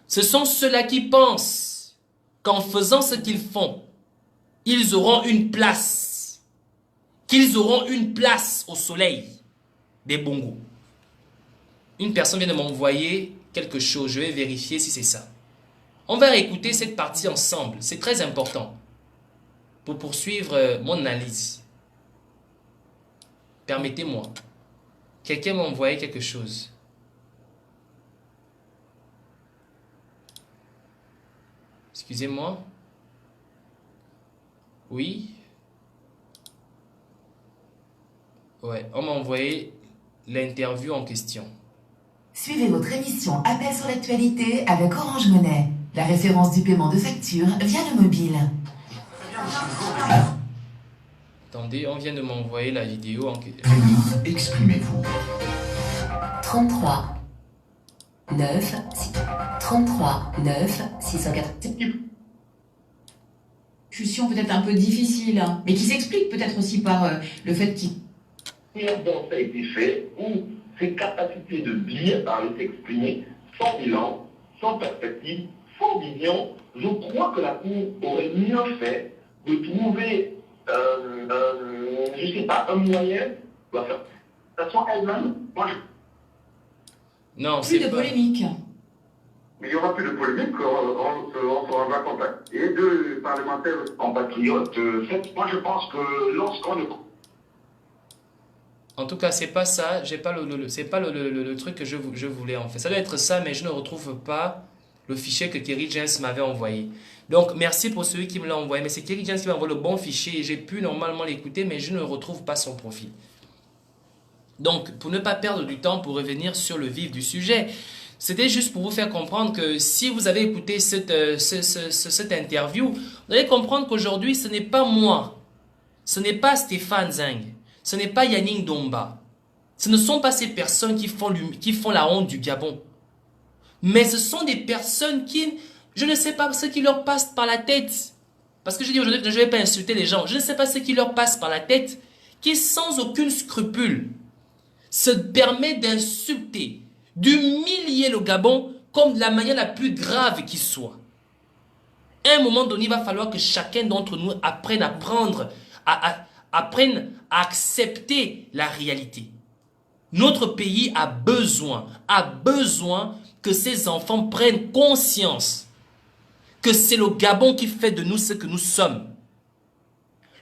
Ce sont ceux-là qui pensent qu'en faisant ce qu'ils font, ils auront une place. Qu'ils auront une place au soleil des bongos. Une personne vient de m'envoyer quelque chose. Je vais vérifier si c'est ça. On va écouter cette partie ensemble. C'est très important pour poursuivre mon analyse. Permettez-moi. Quelqu'un m'a envoyé quelque chose. Excusez-moi. Oui. Ouais, on m'a envoyé l'interview en question. Suivez votre émission Appel sur l'actualité avec Orange Monnaie. La référence du paiement de facture via le mobile. Attendez, on vient de m'envoyer la vidéo en question. Exprimez-vous. 33 9 33 9 604. Discussion peut-être un peu difficile, hein, mais qui s'explique peut-être aussi par le fait qu'il... Dont ça a été fait, où ses capacités de dire, parler, s'exprimer, sans bilan, sans perspective, sans vision, je crois que la Cour aurait mieux fait de trouver, je ne sais pas, un moyen de faire. De toute façon, elle-même, moi je... Non, Plus c'est de pas... polémique. Mais il n'y aura plus de polémique, on se rendra contact. Et deux parlementaires compatriotes, moi je pense que lorsqu'on ne... En tout cas, c'est pas ça. J'ai pas c'est pas le truc que je voulais en fait. Ça doit être ça, mais je ne retrouve pas Le fichier que Kerry James m'avait envoyé. Donc, merci pour celui qui me l'a envoyé. Mais c'est Kerry James qui m'a envoyé le bon fichier et j'ai pu normalement l'écouter, mais je ne retrouve pas son profil. Donc, pour ne pas perdre du temps, pour revenir sur le vif du sujet, c'était juste pour vous faire comprendre que si vous avez écouté cette interview, vous allez comprendre qu'aujourd'hui, ce n'est pas moi, ce n'est pas Stéphane Zeng, ce n'est pas Yannick Domba. Ce ne sont pas ces personnes qui font la honte du Gabon. Mais ce sont des personnes qui, je ne sais pas ce qui leur passe par la tête. Parce que je dis aujourd'hui, je ne vais pas insulter les gens. Je ne sais pas ce qui leur passe par la tête, qui sans aucun scrupule se permet d'insulter, d'humilier le Gabon comme de la manière la plus grave qui soit. À un moment donné, il va falloir que chacun d'entre nous apprenne à accepter la réalité. Notre pays a besoin que ces enfants prennent conscience que c'est le Gabon qui fait de nous ce que nous sommes.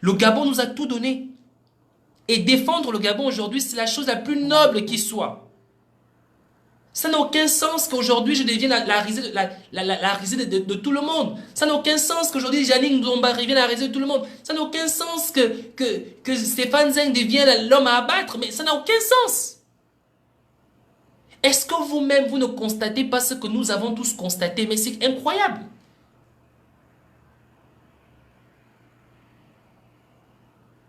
Le Gabon nous a tout donné. Et défendre le Gabon aujourd'hui, c'est la chose la plus noble qui soit. Ça n'a aucun sens qu'aujourd'hui je devienne la risée de tout le monde. Ça n'a aucun sens qu'aujourd'hui Yannick Ndomba devienne la risée de tout le monde. Ça n'a aucun sens que Stéphane Zeng devienne l'homme à abattre. Mais ça n'a aucun sens. Est-ce que vous-même, vous ne constatez pas ce que nous avons tous constaté? Mais c'est incroyable.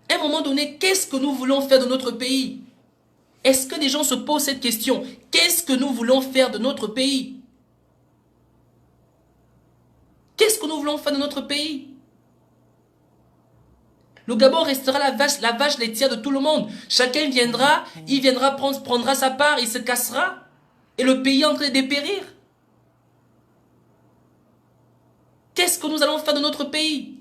À un moment donné, qu'est-ce que nous voulons faire de notre pays? Est-ce que des gens se posent cette question? Qu'est-ce que nous voulons faire de notre pays? Qu'est-ce que nous voulons faire de notre pays? Le Gabon restera la vache laitière de tout le monde. Chacun viendra, prendra sa part, il se cassera. Et le pays est en train de dépérir. Qu'est-ce que nous allons faire de notre pays?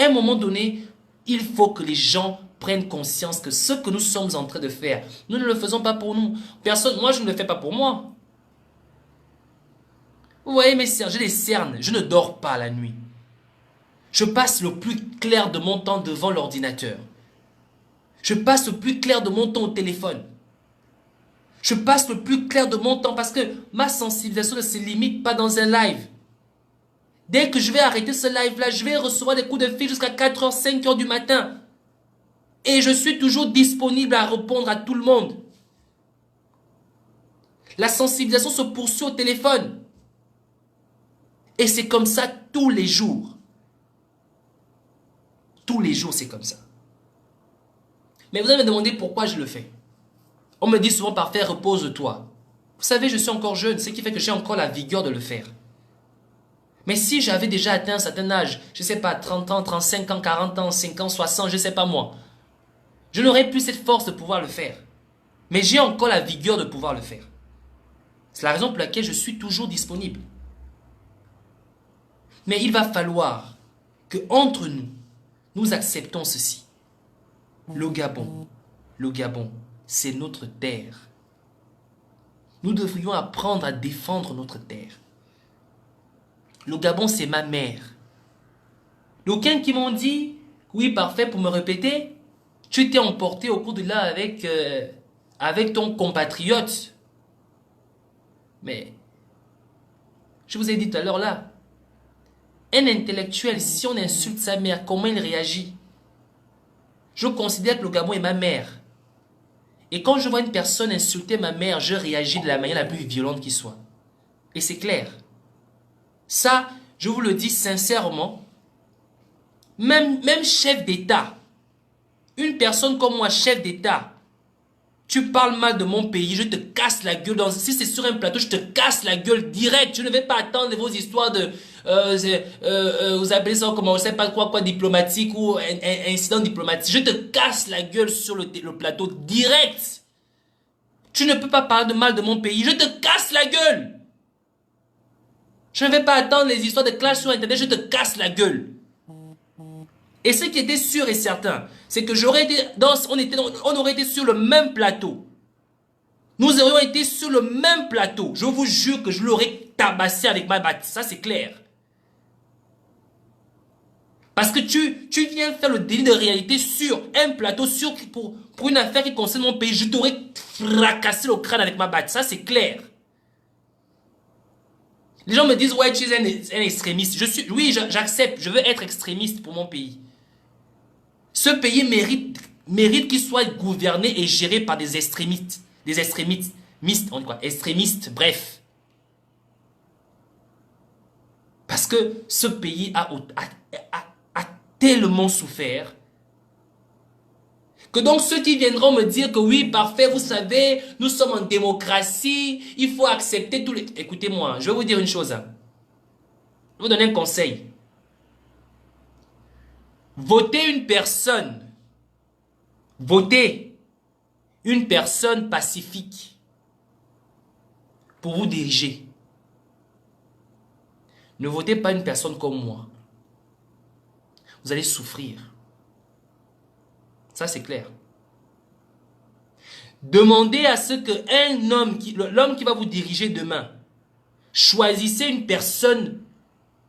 À un moment donné, il faut que les gens prennent conscience que ce que nous sommes en train de faire, nous ne le faisons pas pour nous. Moi, je ne le fais pas pour moi. Vous voyez mes cernes, j'ai des cernes, je ne dors pas la nuit. Je passe le plus clair de mon temps devant l'ordinateur. Je passe le plus clair de mon temps au téléphone. Je passe le plus clair de mon temps parce que ma sensibilisation ne se limite pas dans un live. Dès que je vais arrêter ce live-là, je vais recevoir des coups de fil jusqu'à 4h, 5h du matin. Et je suis toujours disponible à répondre à tout le monde. La sensibilisation se poursuit au téléphone. Et c'est comme ça tous les jours. Tous les jours, c'est comme ça. Mais vous allez me demander pourquoi je le fais. On me dit souvent parfait, repose-toi. Vous savez, je suis encore jeune, ce qui fait que j'ai encore la vigueur de le faire. Mais si j'avais déjà atteint un certain âge, je ne sais pas, 30 ans, 35 ans, 40 ans, 5 ans, 60, je ne sais pas moi, je n'aurais plus cette force de pouvoir le faire. Mais j'ai encore la vigueur de pouvoir le faire. C'est la raison pour laquelle je suis toujours disponible. Mais il va falloir que entre nous, nous acceptons ceci. Le Gabon, c'est notre terre. Nous devrions apprendre à défendre notre terre. Le Gabon, c'est ma mère. D'aucuns qui m'ont dit, oui, parfait, pour me répéter, tu t'es emporté au cours de là avec ton compatriote. Mais, je vous ai dit tout à l'heure là, un intellectuel, si on insulte sa mère, comment il réagit? Je considère que le Gabon est ma mère. Et quand je vois une personne insulter ma mère, je réagis de la manière la plus violente qui soit. Et c'est clair. Ça, je vous le dis sincèrement, même chef d'État, une personne comme moi, chef d'État, tu parles mal de mon pays, je te casse la gueule. Si c'est sur un plateau, je te casse la gueule direct. Je ne vais pas attendre vos histoires de... vous appelez ça comment, je ne sais pas quoi diplomatique ou incident diplomatique. Je te casse la gueule sur le plateau direct. Tu ne peux pas parler de mal de mon pays. Je te casse la gueule. Je ne vais pas attendre les histoires de clash sur Internet. Je te casse la gueule. Et ce qui était sûr et certain, c'est que on aurait été sur le même plateau. Nous aurions été sur le même plateau. Je vous jure que je l'aurais tabassé avec ma batte. Ça, c'est clair. Parce que tu viens faire le délit de réalité sur un plateau, pour une affaire qui concerne mon pays. Je t'aurais fracassé le crâne avec ma batte. Ça, c'est clair. Les gens me disent, ouais, tu es un extrémiste. Oui, j'accepte. Je veux être extrémiste pour mon pays. Ce pays mérite qu'il soit gouverné et géré par des extrémistes. Des extrémistes. On dit quoi? Extrémistes, bref. Parce que ce pays a tellement souffert que donc ceux qui viendront me dire que oui, parfait, vous savez, nous sommes en démocratie, il faut accepter tous les... Écoutez-moi, je vais vous dire une chose. Je vais vous donner un conseil. Votez une personne pacifique pour vous diriger. Ne votez pas une personne comme moi. Vous allez souffrir. Ça, c'est clair. Demandez à ce que l'homme qui va vous diriger demain, choisissez une personne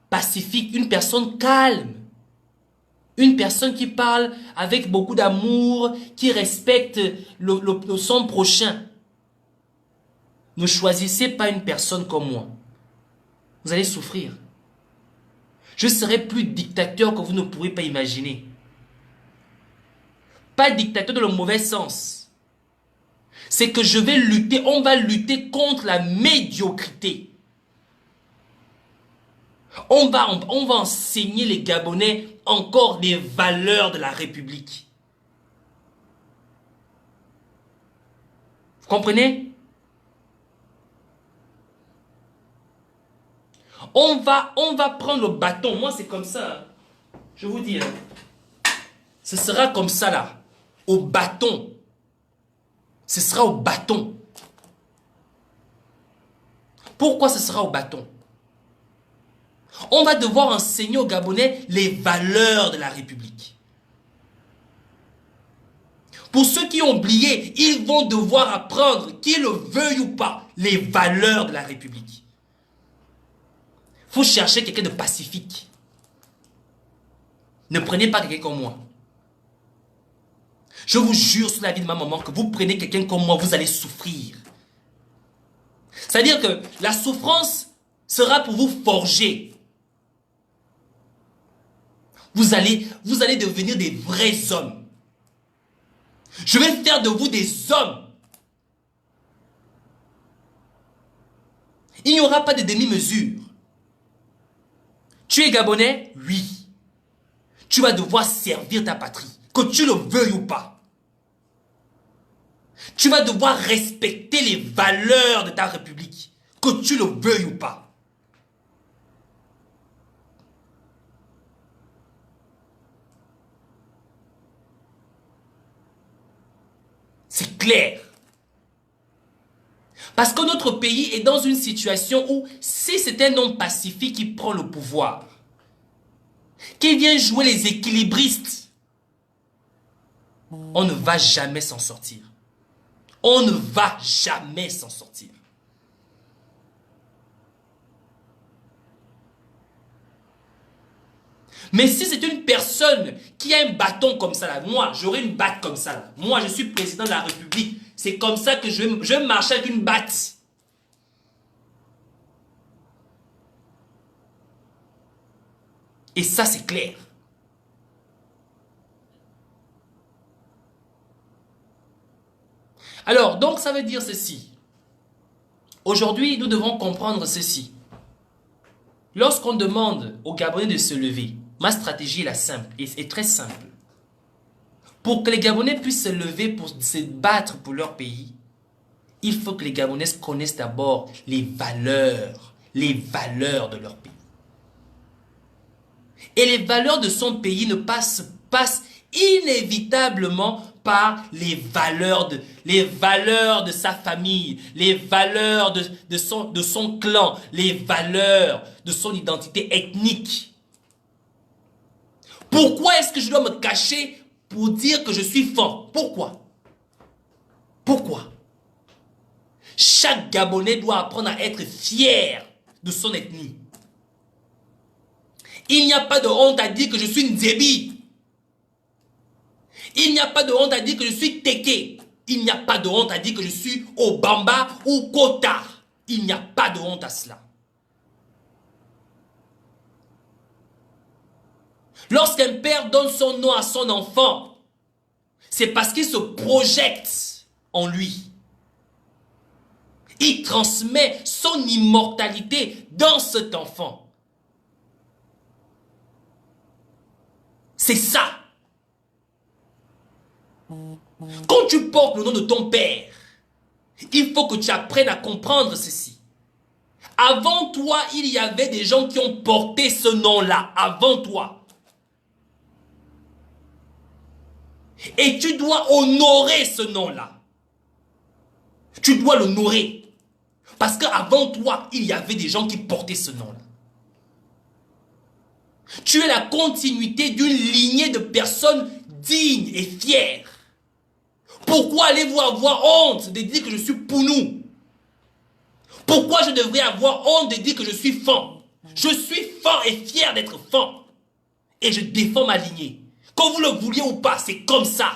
pacifique, une personne calme, une personne qui parle avec beaucoup d'amour, qui respecte son prochain. Ne choisissez pas une personne comme moi. Vous allez souffrir. Je serai plus dictateur que vous ne pourrez pas imaginer. Pas dictateur dans le mauvais sens. C'est que on va lutter contre la médiocrité. On va enseigner les Gabonais encore des valeurs de la République. Vous comprenez? On va prendre le bâton. Moi, c'est comme ça. Je vous dis. Ce sera comme ça, là. Au bâton. Ce sera au bâton. Pourquoi ce sera au bâton? On va devoir enseigner aux Gabonais les valeurs de la République. Pour ceux qui ont oublié, ils vont devoir apprendre, qu'ils le veuillent ou pas, les valeurs de la République. Il faut chercher quelqu'un de pacifique. Ne prenez pas quelqu'un comme moi. Je vous jure sur la vie de ma maman que vous prenez quelqu'un comme moi, vous allez souffrir. C'est-à-dire que la souffrance sera pour vous forger. Vous allez devenir des vrais hommes. Je vais faire de vous des hommes. Il n'y aura pas de demi-mesure. Tu es Gabonais? Oui. Tu vas devoir servir ta patrie, que tu le veuilles ou pas. Tu vas devoir respecter les valeurs de ta République, que tu le veuilles ou pas. C'est clair. Parce que notre pays est dans une situation où, si c'est un homme pacifique qui prend le pouvoir, qui vient jouer les équilibristes, on ne va jamais s'en sortir. On ne va jamais s'en sortir. Mais si c'est une personne qui a un bâton comme ça, là, moi, j'aurai une batte comme ça. Là. Moi, je suis président de la République. C'est comme ça que je marche avec une batte. Et ça, c'est clair. Alors, donc, ça veut dire ceci. Aujourd'hui, nous devons comprendre ceci. Lorsqu'on demande aux Gabonais de se lever, ma stratégie est très simple. Pour que les Gabonais puissent se lever pour se battre pour leur pays, il faut que les Gabonais connaissent d'abord les valeurs de leur pays. Et les valeurs de son pays ne passent inévitablement par les valeurs de sa famille, les valeurs de son clan, les valeurs de son identité ethnique. Pourquoi est-ce que je dois me cacher pour dire que je suis fort? Pourquoi? Chaque Gabonais doit apprendre à être fier de son ethnie. Il n'y a pas de honte à dire que je suis Nzebi. Il n'y a pas de honte à dire que je suis Teke. Il n'y a pas de honte à dire que je suis Obamba ou Kota. Il n'y a pas de honte à cela. Lorsqu'un père donne son nom à son enfant, c'est parce qu'il se projette en lui. Il transmet son immortalité dans cet enfant. C'est ça. Quand tu portes le nom de ton père, il faut que tu apprennes à comprendre ceci. Avant toi, il y avait des gens qui ont porté ce nom-là, avant toi. Et tu dois honorer ce nom-là. Tu dois l'honorer. Parce qu'avant toi, il y avait des gens qui portaient ce nom-là. Tu es la continuité d'une lignée de personnes dignes et fières. Pourquoi allez-vous avoir honte de dire que je suis Pounou? Pourquoi je devrais avoir honte de dire que je suis Fan? Je suis Fan et fier d'être Fan. Et je défends ma lignée. Que vous le vouliez ou pas, c'est comme ça.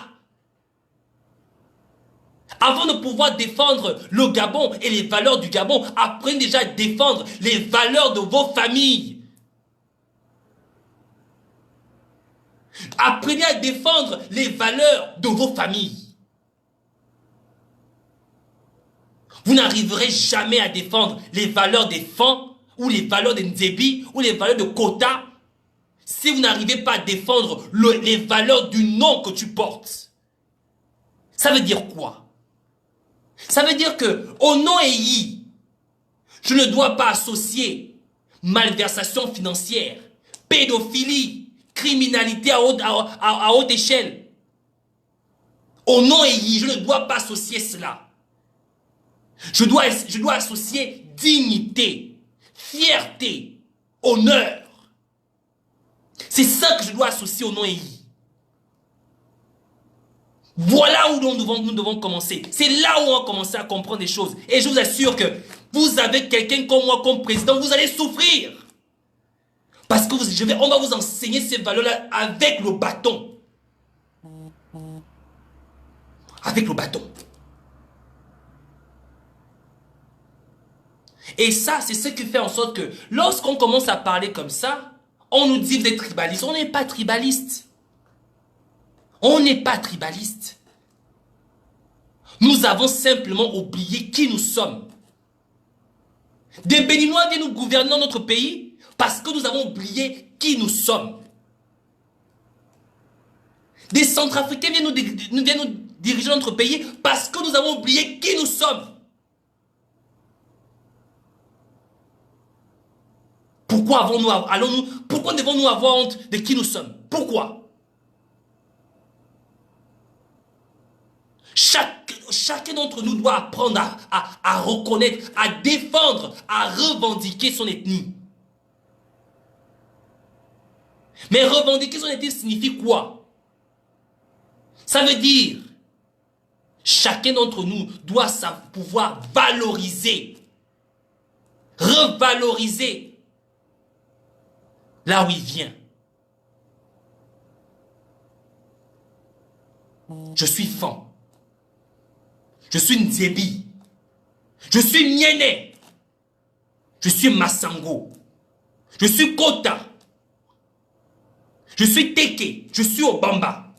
Avant de pouvoir défendre le Gabon et les valeurs du Gabon, apprenez déjà à défendre les valeurs de vos familles. Apprenez à défendre les valeurs de vos familles. Vous n'arriverez jamais à défendre les valeurs des Fan, ou les valeurs des Nzebi, ou les valeurs de Kota, si vous n'arrivez pas à défendre les valeurs du nom que tu portes. Ça veut dire quoi? Ça veut dire que au nom Eyi, je ne dois pas associer malversation financière, pédophilie, criminalité à haute échelle. Au nom Eyi, je ne dois pas associer cela. Je dois associer dignité, fierté, honneur. C'est ça que je dois associer au nom Eyi. Voilà où nous devons commencer. C'est là où on va commencer à comprendre des choses. Et je vous assure que vous avez quelqu'un comme moi, comme président, vous allez souffrir. Parce que on va vous enseigner ces valeurs-là avec le bâton. Avec le bâton. Et ça, c'est ce qui fait en sorte que lorsqu'on commence à parler comme ça, on nous dit d'être tribaliste. On n'est pas tribaliste. On n'est pas tribaliste. Nous avons simplement oublié qui nous sommes. Des Béninois viennent nous gouverner dans notre pays parce que nous avons oublié qui nous sommes. Des Centrafricains viennent nous diriger notre pays parce que nous avons oublié qui nous sommes. Pourquoi devons-nous avoir honte de qui nous sommes? Pourquoi? Chacun d'entre nous doit apprendre à reconnaître, à défendre, à revendiquer son ethnie. Mais revendiquer son ethnie signifie quoi? Ça veut dire, chacun d'entre nous doit pouvoir valoriser, revaloriser là où il vient. Je suis Fan. Je suis Nzebi. Je suis Miene. Je suis Massango. Je suis Kota. Je suis Teke. Je suis Obamba.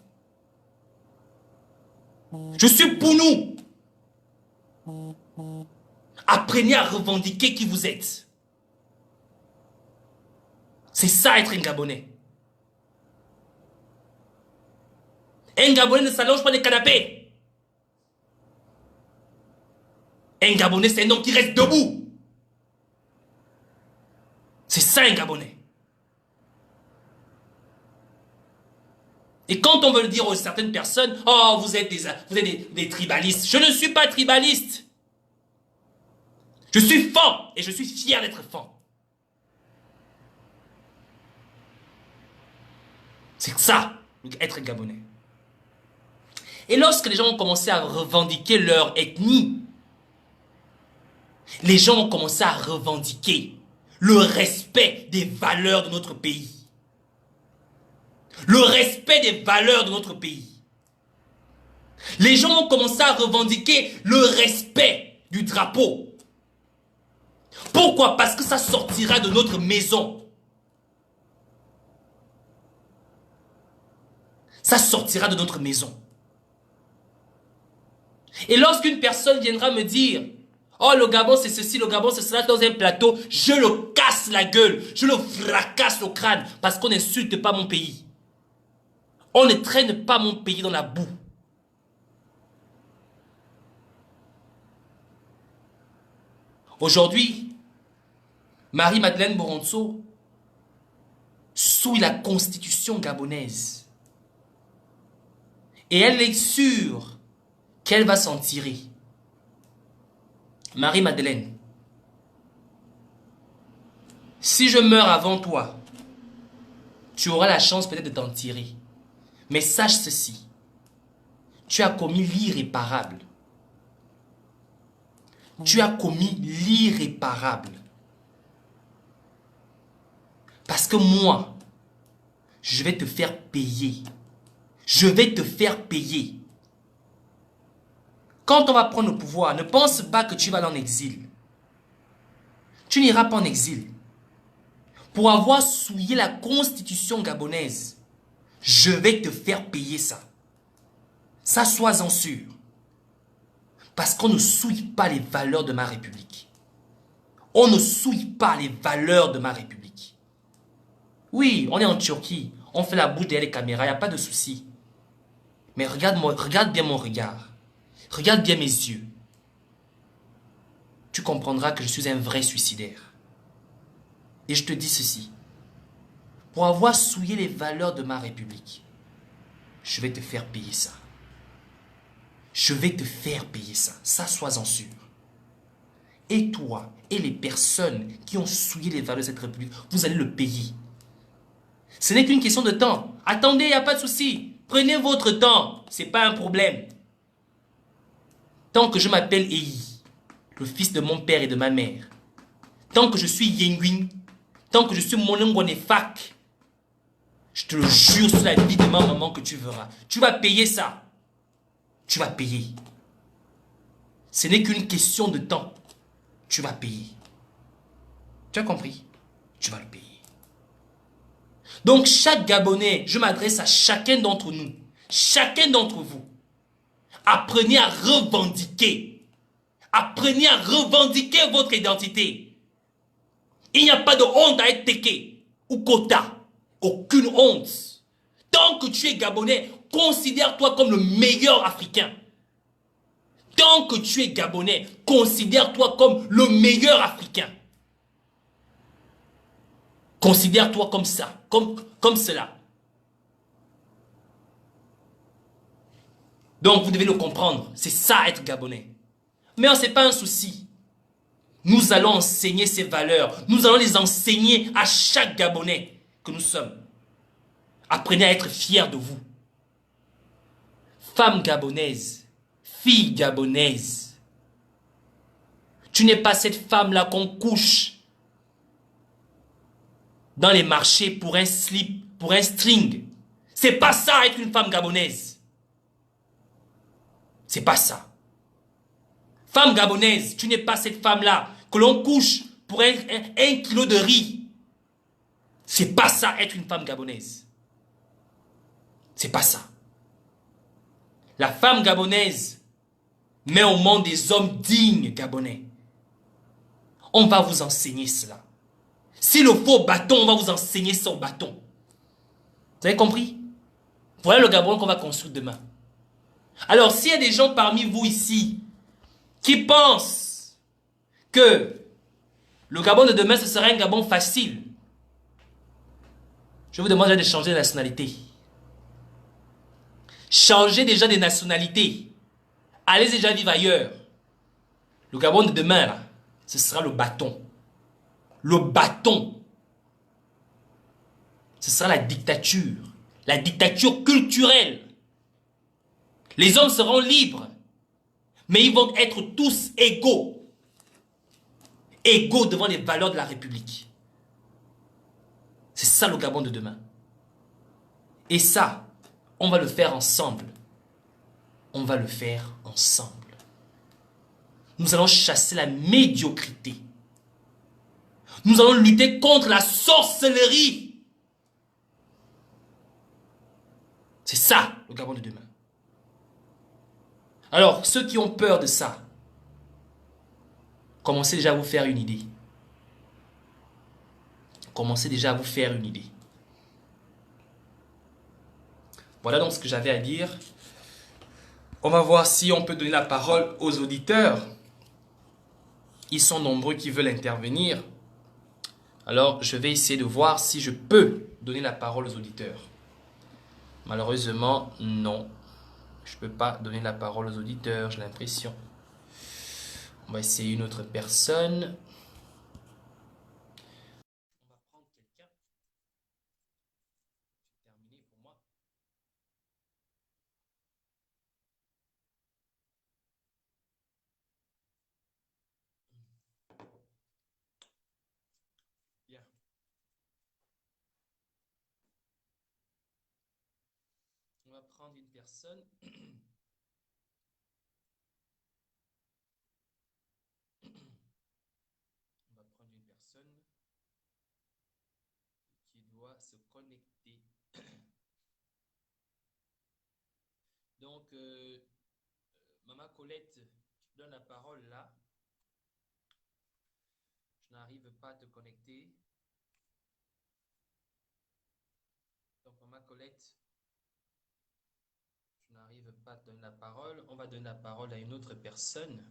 Je suis Pounou. Apprenez à revendiquer qui vous êtes. C'est ça être un Gabonais. Un Gabonais ne s'allonge pas des canapés. Un Gabonais, c'est un homme qui reste debout. C'est ça un Gabonais. Et quand on veut le dire aux certaines personnes, oh, vous êtes des tribalistes. Je ne suis pas tribaliste. Je suis Fan et je suis fier d'être Fan. C'est ça, être Gabonais. Et lorsque les gens ont commencé à revendiquer leur ethnie, les gens ont commencé à revendiquer le respect des valeurs de notre pays. Le respect des valeurs de notre pays. Les gens vont commencer à revendiquer le respect du drapeau. Pourquoi? Parce que ça sortira de notre maison. Ça sortira de notre maison. Et lorsqu'une personne viendra me dire « Oh, le Gabon c'est ceci, le Gabon c'est cela » dans un plateau, je le casse la gueule, je le fracasse au crâne parce qu'on n'insulte pas mon pays. On ne traîne pas mon pays dans la boue. Aujourd'hui, Marie-Madeleine Boronzo souille la constitution gabonaise. Et elle est sûre qu'elle va s'en tirer. Marie-Madeleine, si je meurs avant toi, tu auras la chance peut-être de t'en tirer. Mais sache ceci, tu as commis l'irréparable. Tu as commis l'irréparable. Parce que moi, je vais te faire payer. Je vais te faire payer. Quand on va prendre le pouvoir, ne pense pas que tu vas aller en exil. Tu n'iras pas en exil. Pour avoir souillé la constitution gabonaise, je vais te faire payer ça. Ça, sois-en sûr. Parce qu'on ne souille pas les valeurs de ma République. On ne souille pas les valeurs de ma République. Oui, on est en Turquie. On fait la bouche derrière les caméras, il n'y a pas de souci. Mais regarde bien mon regard. Regarde bien mes yeux. Tu comprendras que je suis un vrai suicidaire. Et je te dis ceci. Pour avoir souillé les valeurs de ma République, je vais te faire payer ça. Je vais te faire payer ça. Ça, sois-en sûr. Et toi, et les personnes qui ont souillé les valeurs de cette République, vous allez le payer. Ce n'est qu'une question de temps. Attendez, il n'y a pas de souci. Prenez votre temps. Ce n'est pas un problème. Tant que je m'appelle Eyi, le fils de mon père et de ma mère, tant que je suis Yenguin, tant que je suis Monongwanefak, je te le jure sur la vie de ma maman que tu verras. Tu vas payer ça. Tu vas payer. Ce n'est qu'une question de temps. Tu vas payer. Tu as compris? Tu vas le payer. Donc chaque Gabonais, je m'adresse à chacun d'entre nous, chacun d'entre vous. Apprenez à revendiquer. Apprenez à revendiquer votre identité. Il n'y a pas de honte à être Téké ou Kota. Aucune honte. Tant que tu es Gabonais, considère-toi comme le meilleur Africain. Tant que tu es Gabonais, considère-toi comme le meilleur Africain. Considère-toi comme ça, comme cela. Donc vous devez le comprendre, c'est ça être Gabonais. Mais ce n'est pas un souci. Nous allons enseigner ces valeurs, nous allons les enseigner à chaque Gabonais que nous sommes. Apprenez à être fiers de vous. Femme gabonaise, fille gabonaise. Tu n'es pas cette femme-là qu'on couche dans les marchés pour un slip, pour un string. C'est pas ça être une femme gabonaise. C'est pas ça. Femme gabonaise, tu n'es pas cette femme-là que l'on couche pour un kilo de riz. C'est pas ça être une femme gabonaise. C'est pas ça. La femme gabonaise met au monde des hommes dignes gabonais. On va vous enseigner cela. S'il le faut au bâton, on va vous enseigner ça au bâton. Vous avez compris? Voilà le Gabon qu'on va construire demain. Alors, s'il y a des gens parmi vous ici qui pensent que le Gabon de demain, ce sera un Gabon facile, je vous demande de changer de nationalité. Changez déjà de nationalité. Allez déjà vivre ailleurs. Le Gabon de demain, là, ce sera le bâton. Le bâton. Ce sera la dictature. La dictature culturelle. Les hommes seront libres. Mais ils vont être tous égaux. Égaux devant les valeurs de la République. C'est ça le Gabon de demain. Et ça, on va le faire ensemble. On va le faire ensemble. Nous allons chasser la médiocrité. Nous allons lutter contre la sorcellerie. C'est ça, le Gabon de demain. Alors, ceux qui ont peur de ça, commencez déjà à vous faire une idée. Commencez déjà à vous faire une idée. Voilà donc ce que j'avais à dire. On va voir si on peut donner la parole aux auditeurs. Ils sont nombreux qui veulent intervenir. Alors, je vais essayer de voir si je peux donner la parole aux auditeurs. Malheureusement, non. Je ne peux pas donner la parole aux auditeurs, j'ai l'impression. On va essayer une autre personne. On va prendre quelqu'un. C'est terminé pour moi. Bien. On va prendre une personne. On va prendre une personne qui doit se connecter. Donc, Maman Colette, je te donne la parole là. Je n'arrive pas à te connecter. Donc, Maman Colette, je n'arrive pas à te donner la parole. On va donner la parole à une autre personne.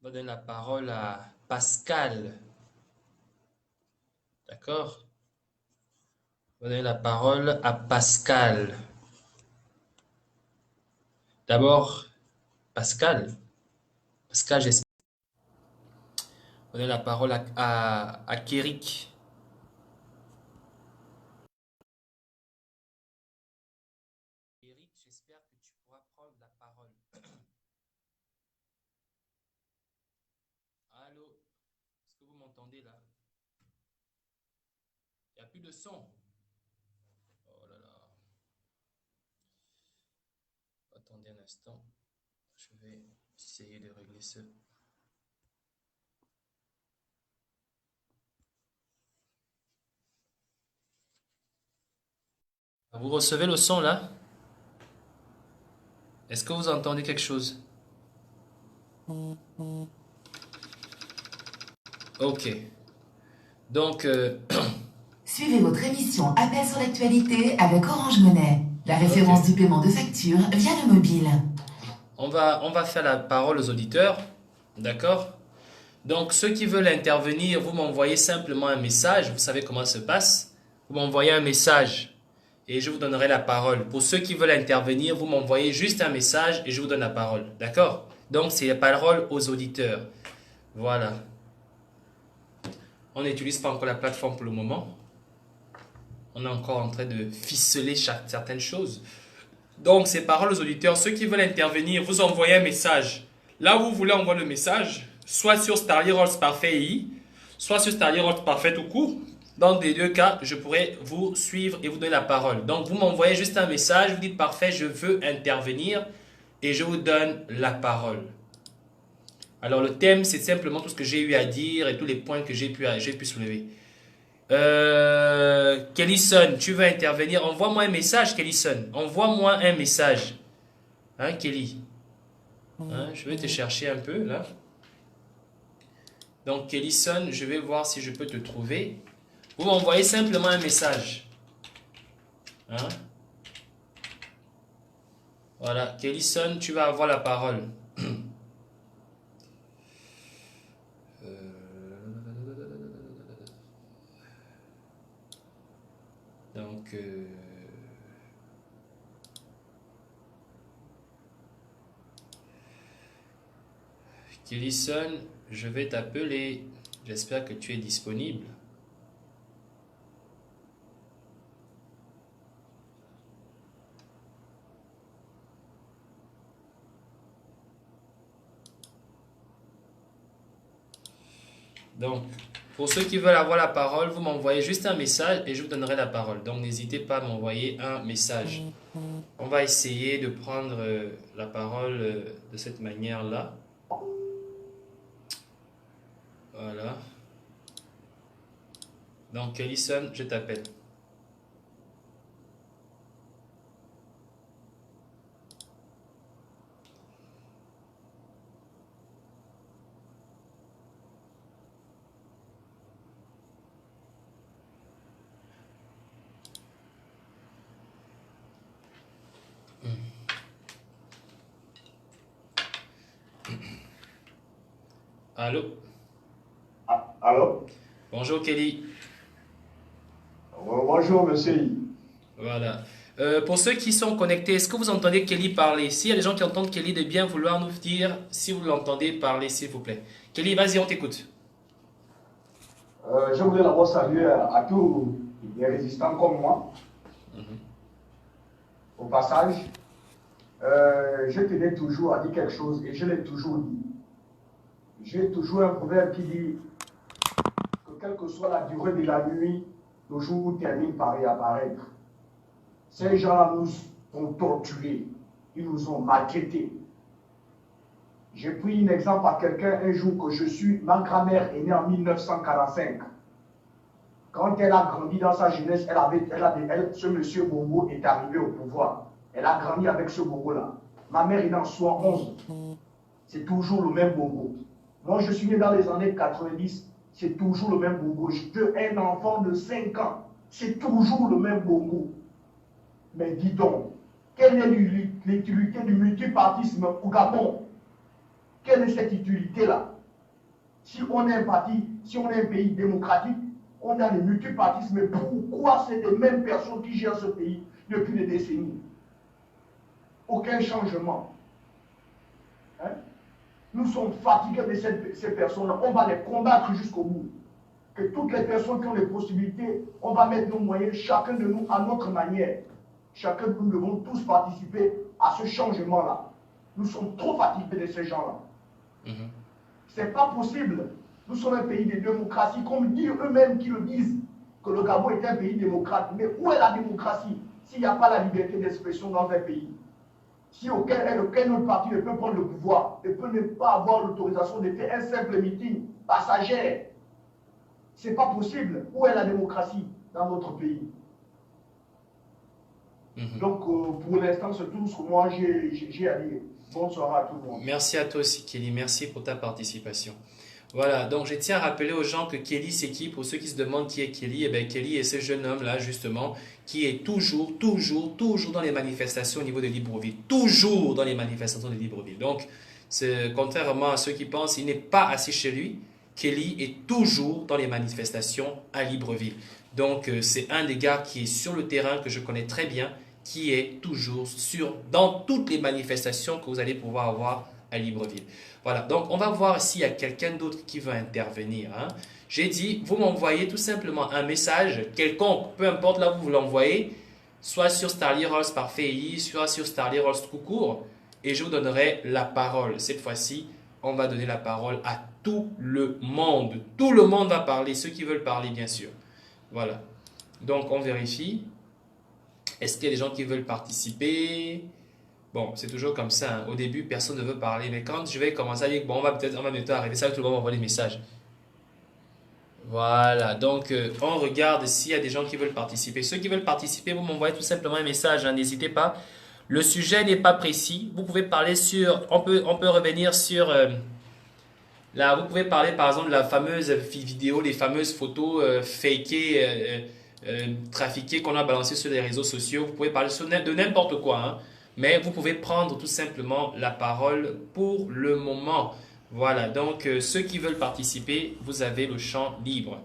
On va donner la parole à Pascal. D'accord? On va donner la parole à Pascal. D'abord, Pascal. Pascal, j'espère. On va donner la parole à Kérik. Kérik, j'espère que tu pourras prendre la parole. Allô? Est-ce que vous m'entendez là? Il n'y a plus de son. Oh là là. Attendez un instant. Je vais essayer de régler ça. Vous recevez le son là? Est-ce que vous entendez quelque chose? Ok. Donc, Suivez votre émission Appel sur l'actualité avec Orange Monnaie. La référence du paiement de facture via le mobile. on va faire la parole aux auditeurs. D'accord? Donc, ceux qui veulent intervenir, vous m'envoyez simplement un message. Vous savez comment ça se passe. Vous m'envoyez un message et je vous donnerai la parole. Pour ceux qui veulent intervenir, vous m'envoyez juste un message et je vous donne la parole. D'accord? Donc, c'est la parole aux auditeurs. Voilà. On n'utilise pas encore la plateforme pour le moment. On est encore en train de ficeler certaines choses. Donc, c'est parole aux auditeurs. Ceux qui veulent intervenir, vous envoyez un message. Là où vous voulez envoyer le message, soit sur Starly Rolls Parfait EI, soit sur Starly Rolls Parfait tout court. Dans les deux cas, je pourrais vous suivre et vous donner la parole. Donc, vous m'envoyez juste un message, vous dites parfait, je veux intervenir et je vous donne la parole. Alors, le thème, c'est simplement tout ce que j'ai eu à dire et tous les points que j'ai pu soulever. Kellyson, tu veux intervenir? Envoie-moi un message, Kellyson. Envoie-moi un message. Hein, Kelly? Hein, je vais te chercher un peu, là. Donc, Kellyson, je vais voir si je peux te trouver. Vous m'envoyez simplement un message. Hein? Voilà, Kellyson, tu vas avoir la parole. Donc, Kellyson, je vais t'appeler. J'espère que tu es disponible. Donc, Pour ceux qui veulent avoir la parole, vous m'envoyez juste un message et je vous donnerai la parole. Donc n'hésitez pas à m'envoyer un message. On va essayer de prendre la parole de cette manière-là. Voilà. Donc Ellison, je t'appelle. Allô? Allô? Bonjour Kelly. Bonjour, monsieur. Voilà. Pour ceux qui sont connectés, est-ce que vous entendez Kelly parler? S'il y a des gens qui entendent Kelly, de bien vouloir nous dire si vous l'entendez parler, s'il vous plaît. Kelly, vas-y, on t'écoute. Je voulais d'abord saluer à tous les résistants comme moi. Au passage, je tenais toujours à dire quelque chose et je l'ai toujours dit. J'ai toujours un proverbe qui dit que quelle que soit la durée de la nuit, le jour termine par réapparaître. Ces gens-là nous ont torturés, ils nous ont maltraités. J'ai pris un exemple à quelqu'un un jour que je suis, ma grand-mère est née en 1945. Quand elle a grandi dans sa jeunesse, ce monsieur Bongo est arrivé au pouvoir. Elle a grandi avec ce Bongo-là. Ma mère est née en 71. C'est toujours le même Bongo. Moi, je suis né dans les années 90, c'est toujours le même Bongo. Un enfant de 5 ans, c'est toujours le même Bongo. Mais dis donc, quelle est l'utilité du multipartisme au Gabon? Quelle est cette utilité-là? Si on est un parti, si on est un pays démocratique, on a le multipartisme, mais pourquoi c'est les mêmes personnes qui gèrent ce pays depuis des décennies? Aucun changement. Hein? Nous sommes fatigués de ces personnes-là. On va les combattre jusqu'au bout. Que toutes les personnes qui ont les possibilités, on va mettre nos moyens, chacun de nous à notre manière. Chacun de nous devons tous participer à ce changement-là. Nous sommes trop fatigués de ces gens-là. C'est pas possible. Nous sommes un pays de démocratie, comme disent eux-mêmes qui le disent, que le Gabon est un pays démocrate. Mais où est la démocratie s'il n'y a pas la liberté d'expression dans un pays? Si aucun autre parti ne peut prendre le pouvoir, ne peut ne pas avoir l'autorisation de faire un simple meeting passager, c'est pas possible. Où est la démocratie dans notre pays? Donc, pour l'instant, c'est tout ce que moi j'ai à dire. Bonsoir à tout le monde. Merci à toi aussi, Kelly. Merci pour ta participation. Voilà, donc je tiens à rappeler aux gens que Kelly, c'est qui? Pour ceux qui se demandent qui est Kelly, eh bien, Kelly est ce jeune homme-là, justement, qui est toujours dans les manifestations au niveau de Libreville. Toujours dans les manifestations de Libreville. Donc, contrairement à ceux qui pensent qu'il n'est pas assis chez lui, Kelly est toujours dans les manifestations à Libreville. Donc, c'est un des gars qui est sur le terrain, que je connais très bien, qui est toujours dans toutes les manifestations que vous allez pouvoir avoir à Libreville. Voilà, donc on va voir s'il y a quelqu'un d'autre qui veut intervenir. Hein. J'ai dit, vous m'envoyez tout simplement un message quelconque, peu importe là où vous l'envoyez, soit sur Starly Rose par FEI, soit sur Starly Rose tout court, et je vous donnerai la parole. Cette fois-ci, on va donner la parole à tout le monde. Tout le monde va parler, ceux qui veulent parler, bien sûr. Voilà, donc on vérifie. Est-ce qu'il y a des gens qui veulent participer? Bon, c'est toujours comme ça. Hein. Au début, personne ne veut parler. Mais quand je vais commencer à dire, bon, on va bientôt arriver, ça, tout le monde va envoyer des messages. Voilà. Donc, on regarde s'il y a des gens qui veulent participer. Ceux qui veulent participer, vous m'envoyez tout simplement un message. Hein, n'hésitez pas. Le sujet n'est pas précis. Vous pouvez parler sur... On peut revenir sur... là, vous pouvez parler, par exemple, de la fameuse vidéo, les fameuses photos fakées, trafiquées qu'on a balancées sur les réseaux sociaux. Vous pouvez parler de n'importe quoi, hein. Mais vous pouvez prendre tout simplement la parole pour le moment. Voilà, donc ceux qui veulent participer, vous avez le champ libre.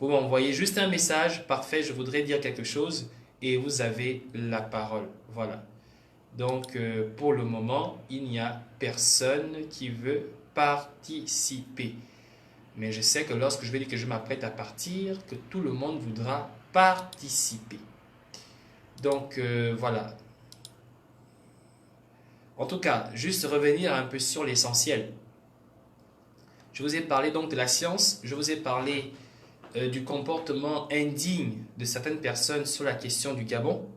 Vous m'envoyez juste un message, parfait, je voudrais dire quelque chose, et vous avez la parole. Voilà. Donc pour le moment, il n'y a personne qui veut participer. Mais je sais que lorsque je vais dire que je m'apprête à partir, que tout le monde voudra participer. Donc voilà. En tout cas, juste revenir un peu sur l'essentiel. Je vous ai parlé donc de la science, je vous ai parlé du comportement indigne de certaines personnes sur la question du Gabon.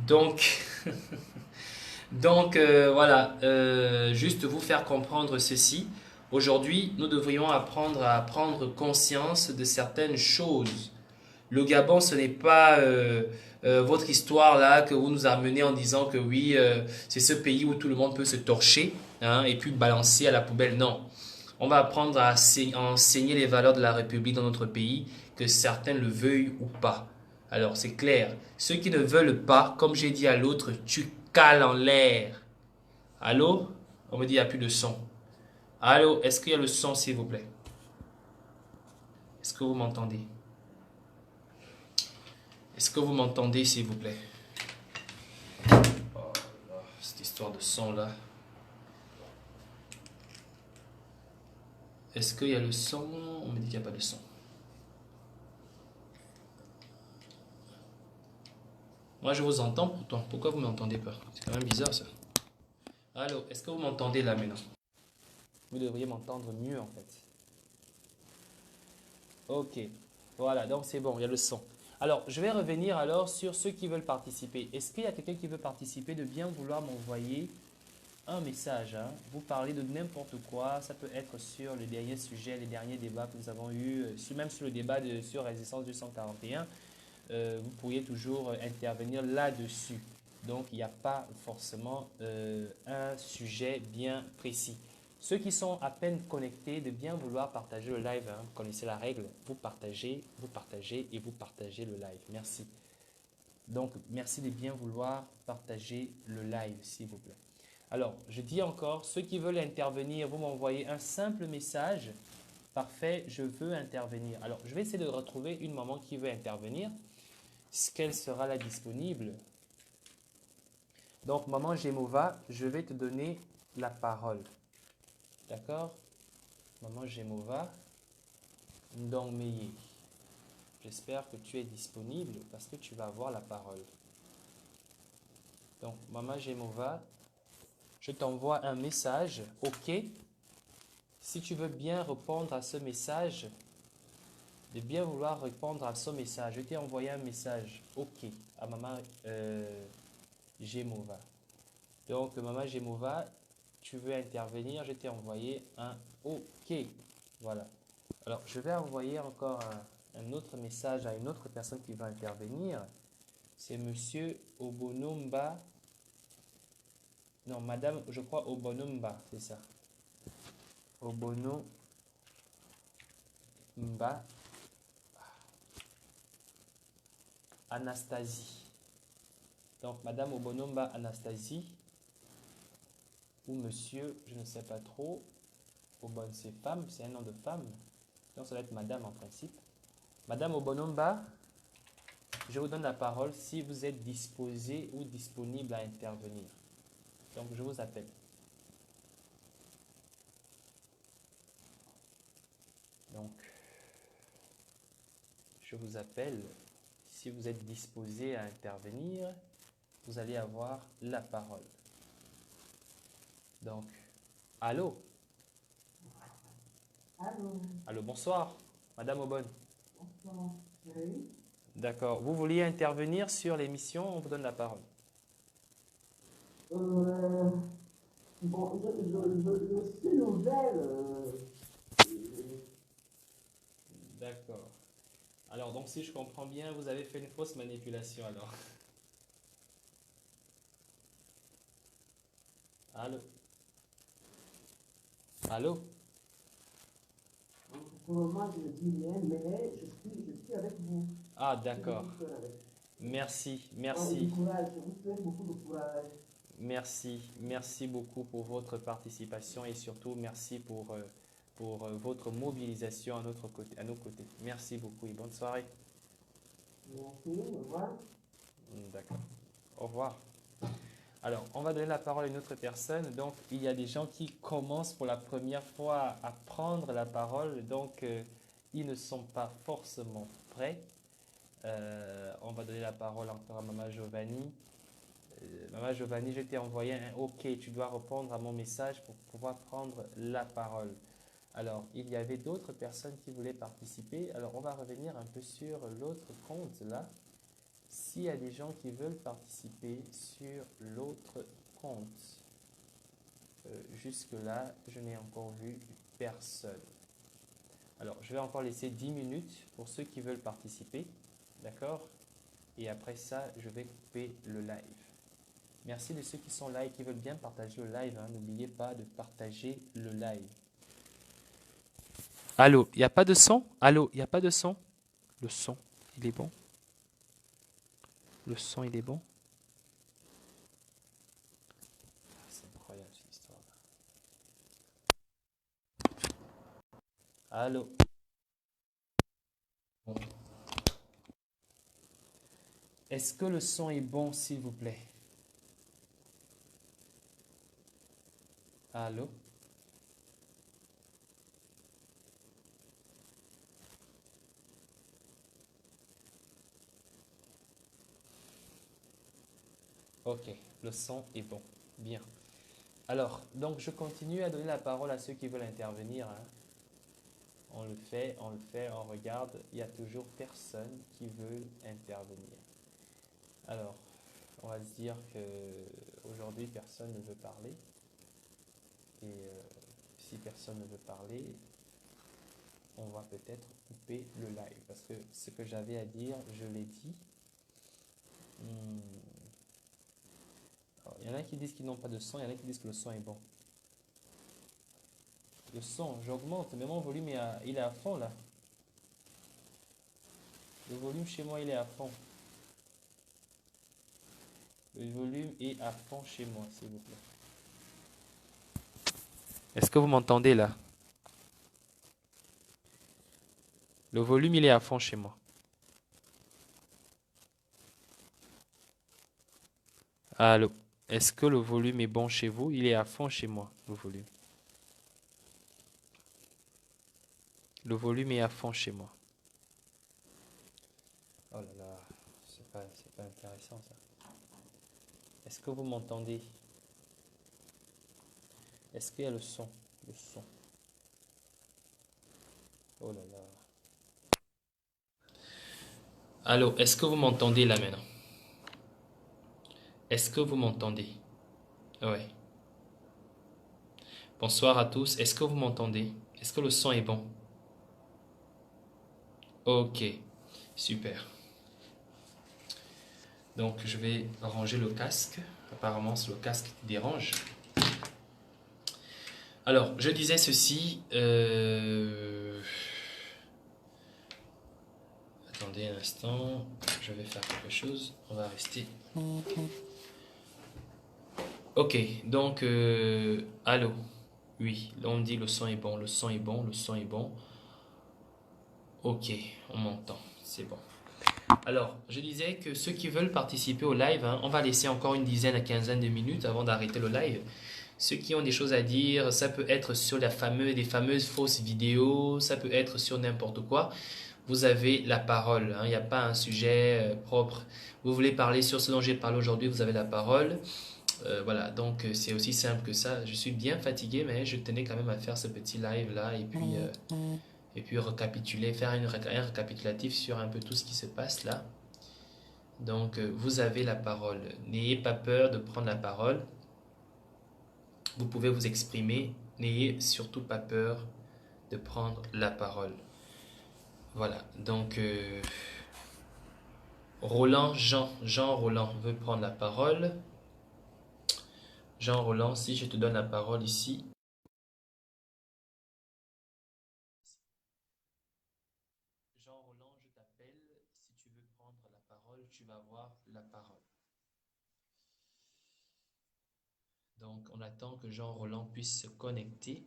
Donc, voilà, juste vous faire comprendre ceci. Aujourd'hui, nous devrions apprendre à prendre conscience de certaines choses. Le Gabon, ce n'est pas votre histoire là que vous nous amenez en disant que oui, c'est ce pays où tout le monde peut se torcher, hein, et puis balancer à la poubelle. Non. On va apprendre à enseigner les valeurs de la République dans notre pays, que certains le veuillent ou pas. Alors, c'est clair. Ceux qui ne veulent pas, comme j'ai dit à l'autre, tu cales en l'air. Allô? On me dit qu'il n'y a plus de son. Allô? Est-ce qu'il y a le son, s'il vous plaît? Est-ce que vous m'entendez? Est-ce que vous m'entendez, s'il vous plaît? Oh là, cette histoire de son là. Est-ce qu'il y a le son? On me dit qu'il n'y a pas de son. Moi, je vous entends pourtant. Pourquoi vous ne m'entendez pas? C'est quand même bizarre ça. Allô, est-ce que vous m'entendez là maintenant? Vous devriez m'entendre mieux en fait. Ok, voilà, donc c'est bon, il y a le son. Alors, je vais revenir alors sur ceux qui veulent participer. Est-ce qu'il y a quelqu'un qui veut participer de bien vouloir m'envoyer un message, hein? Vous parlez de n'importe quoi, ça peut être sur le dernier sujet, les derniers débats que nous avons eus, même sur le débat sur Résistance 241, vous pourriez toujours intervenir là-dessus. Donc, il n'y a pas forcément un sujet bien précis. Ceux qui sont à peine connectés, de bien vouloir partager le live, hein. Vous connaissez la règle, vous partagez et vous partagez le live. Merci. Donc, merci de bien vouloir partager le live, s'il vous plaît. Alors, je dis encore, ceux qui veulent intervenir, vous m'envoyez un simple message. Parfait, je veux intervenir. Alors, je vais essayer de retrouver une maman qui veut intervenir. Quelle sera la disponible? Donc, maman Gemova, je vais te donner la parole. D'accord? Maman Gemova, Ndongmeye. J'espère que tu es disponible parce que tu vas avoir la parole. Donc, maman Gemova, je t'envoie un message, OK. Si tu veux bien répondre à ce message, de bien vouloir répondre à ce message, je t'ai envoyé un message, OK, à maman Gemova. Donc, maman Gemova, tu veux intervenir, je t'ai envoyé un OK. Voilà. Alors, je vais envoyer encore un autre message à une autre personne qui va intervenir. C'est monsieur Obonomba. Non, madame, je crois Obonomba, c'est ça. Obonomba. Anastasie. Donc, madame Obonomba Anastasie. Ou monsieur, je ne sais pas trop. Obon, c'est femme, c'est un nom de femme. Donc, ça va être madame en principe. Madame Obonomba, je vous donne la parole si vous êtes disposé ou disponible à intervenir. Donc, je vous appelle. Donc, je vous appelle. Si vous êtes disposé à intervenir, vous allez avoir la parole. Donc, allô? Allô? Allô, bonsoir, Madame Obon. Bonsoir. Oui. D'accord. Vous vouliez intervenir sur l'émission, on vous donne la parole. Bon, je suis nouvelle. D'accord. Alors, donc, si je comprends bien, vous avez fait une fausse manipulation, alors. Allô? Allô? Pour le moment, je ne dis rien, mais je suis avec vous. Ah, d'accord. Je suis avec vous. Merci, Oh, merci. du courage, je vous souhaite beaucoup de courage. Merci beaucoup pour votre participation et surtout merci pour votre mobilisation à nos côtés. Merci beaucoup et bonne soirée. Merci, au revoir. D'accord. Au revoir. Alors, on va donner la parole à une autre personne. Donc, il y a des gens qui commencent pour la première fois à prendre la parole. Donc, ils ne sont pas forcément prêts. On va donner la parole encore à Maman Giovanni. Maman Giovanni, je t'ai envoyé un OK. Tu dois répondre à mon message pour pouvoir prendre la parole. Alors, il y avait d'autres personnes qui voulaient participer. Alors, on va revenir un peu sur l'autre compte là. S'il y a des gens qui veulent participer sur l'autre compte, jusque-là, je n'ai encore vu personne. Alors, je vais encore laisser 10 minutes pour ceux qui veulent participer. D'accord? Et après ça, je vais couper le live. Merci de ceux qui sont là et qui veulent bien partager le live. Hein. N'oubliez pas de partager le live. Allô, il n'y a pas de son? Allô, il n'y a pas de son? Le son, il est bon? Le son, il est bon? C'est incroyable cette histoire. Allô? Bon. Est-ce que le son est bon, s'il vous plaît? Allô? Ok, le son est bon. Bien. Alors, donc je continue à donner la parole à ceux qui veulent intervenir. Hein. On le fait, on regarde. Il n'y a toujours personne qui veut intervenir. Alors, on va se dire que aujourd'hui personne ne veut parler. Et si personne ne veut parler, on va peut-être couper le live. Parce que ce que j'avais à dire, je l'ai dit. Il y en a qui disent qu'ils n'ont pas de son, il y en a qui disent que le son est bon. Le son, j'augmente, mais mon volume il est à fond là. Le volume chez moi, il est à fond. Le volume est à fond chez moi, s'il vous plaît. Est-ce que vous m'entendez là? Le volume, il est à fond chez moi. Allô? Est-ce que le volume est bon chez vous? Il est à fond chez moi, le volume. Le volume est à fond chez moi. Oh là là, c'est pas intéressant ça. Est-ce que vous m'entendez? Est-ce qu'il y a le son? Le son. Oh là là. Allô, est-ce que vous m'entendez là maintenant? Est-ce que vous m'entendez? Oui. Bonsoir à tous. Est-ce que vous m'entendez? Est-ce que le son est bon? Ok, super. Donc, je vais ranger le casque. Apparemment, c'est le casque qui dérange. Alors, je disais ceci. Attendez un instant. Je vais faire quelque chose. On va rester. Ok, donc, allô. Oui, là on me dit le son est bon, le son est bon, le son est bon. Ok, on m'entend, c'est bon. Alors, je disais que ceux qui veulent participer au live, hein, on va laisser encore une dizaine à quinzaine de minutes avant d'arrêter le live. Ceux qui ont des choses à dire, ça peut être sur des fameuses fausses vidéos, ça peut être sur n'importe quoi. Vous avez la parole, hein, il n'y a pas un sujet propre. Vous voulez parler sur ce dont j'ai parlé aujourd'hui, vous avez la parole. Voilà, donc c'est aussi simple que ça. Je suis bien fatigué, mais je tenais quand même à faire ce petit live là et puis récapituler, faire un récapitulatif sur un peu tout ce qui se passe là. Donc vous avez la parole. N'ayez pas peur de prendre la parole. Vous pouvez vous exprimer. N'ayez surtout pas peur de prendre la parole. Voilà, donc Jean Roland veut prendre la parole. Jean Roland, si je te donne la parole ici. Jean Roland, je t'appelle. Si tu veux prendre la parole, tu vas avoir la parole. Donc, on attend que Jean Roland puisse se connecter.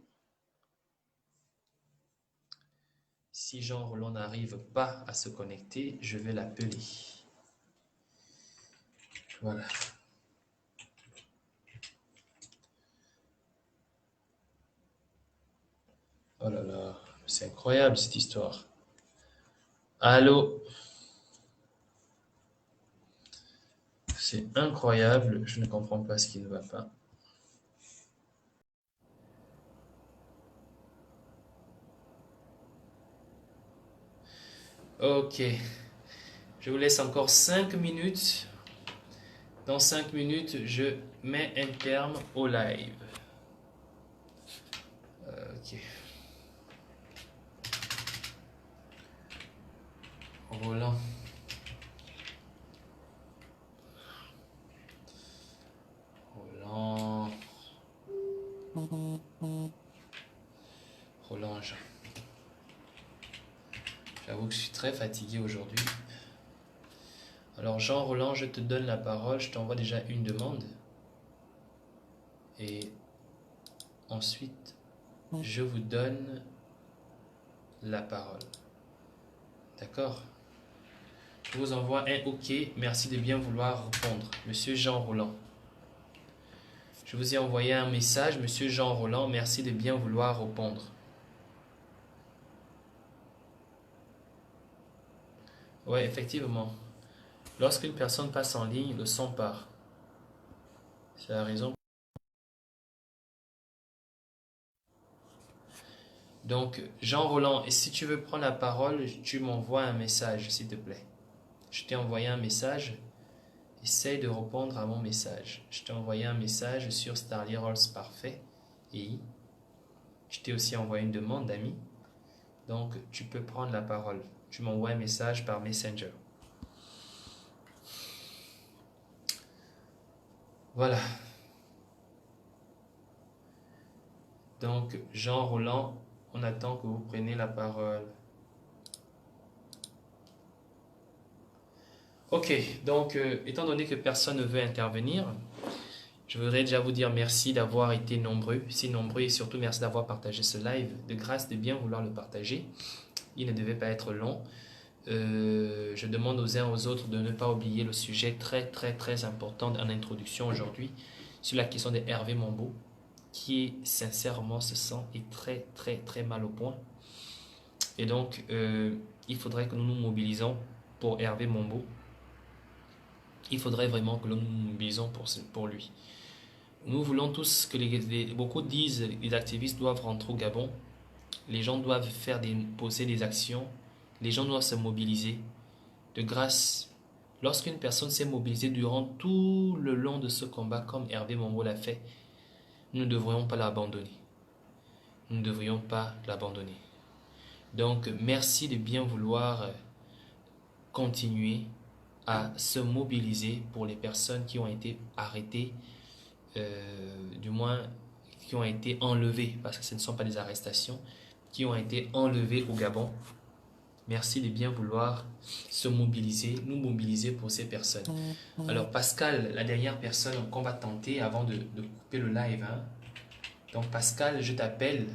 Si Jean Roland n'arrive pas à se connecter, je vais l'appeler. Voilà. Oh là là, c'est incroyable cette histoire. Allô? C'est incroyable, je ne comprends pas ce qui ne va pas. Ok, je vous laisse encore 5 minutes. Dans 5 minutes, je mets un terme au live. Ok. Roland. Roland Jean. J'avoue que je suis très fatigué aujourd'hui. Alors Jean Roland, je te donne la parole. Je t'envoie déjà une demande. Et ensuite, je vous donne la parole. D'accord? Je vous envoie un OK. Merci de bien vouloir répondre. Monsieur Jean Roland. Je vous ai envoyé un message. Monsieur Jean Roland, merci de bien vouloir répondre. Oui, effectivement. Lorsqu'une personne passe en ligne, le son part. C'est la raison. Donc, Jean Roland, et si tu veux prendre la parole, tu m'envoies un message, s'il te plaît. Je t'ai envoyé un message. Essaye de répondre à mon message. Je t'ai envoyé un message sur Starly Rolls Parfait. Et je t'ai aussi envoyé une demande d'amis. Donc, tu peux prendre la parole. Tu m'envoies un message par Messenger. Voilà. Donc, Jean Roland, on attend que vous preniez la parole. Ok, donc, étant donné que personne ne veut intervenir, je voudrais déjà vous dire merci d'avoir été nombreux, si nombreux, et surtout merci d'avoir partagé ce live. De grâce de bien vouloir le partager. Il ne devait pas être long. Je demande aux uns aux autres de ne pas oublier le sujet très important en introduction aujourd'hui sur la question de Hervé Mambo, qui sincèrement se sent très mal au point. Et donc, il faudrait que nous nous mobilisons pour Hervé Mambo. Il faudrait vraiment que nous nous mobilisons pour lui. Nous voulons tous que beaucoup disent les activistes doivent rentrer au Gabon. Les gens doivent poser des actions. Les gens doivent se mobiliser. De grâce, lorsqu'une personne s'est mobilisée durant tout le long de ce combat, comme Hervé Mambo l'a fait, nous ne devrions pas l'abandonner. Nous ne devrions pas l'abandonner. Donc, merci de bien vouloir continuer à se mobiliser pour les personnes qui ont été arrêtées, du moins qui ont été enlevées, parce que ce ne sont pas des arrestations, qui ont été enlevées au Gabon. Merci de bien vouloir se mobiliser, nous mobiliser pour ces personnes. Alors Pascal, la dernière personne qu'on va tenter avant de couper le live. Hein. Donc Pascal, je t'appelle.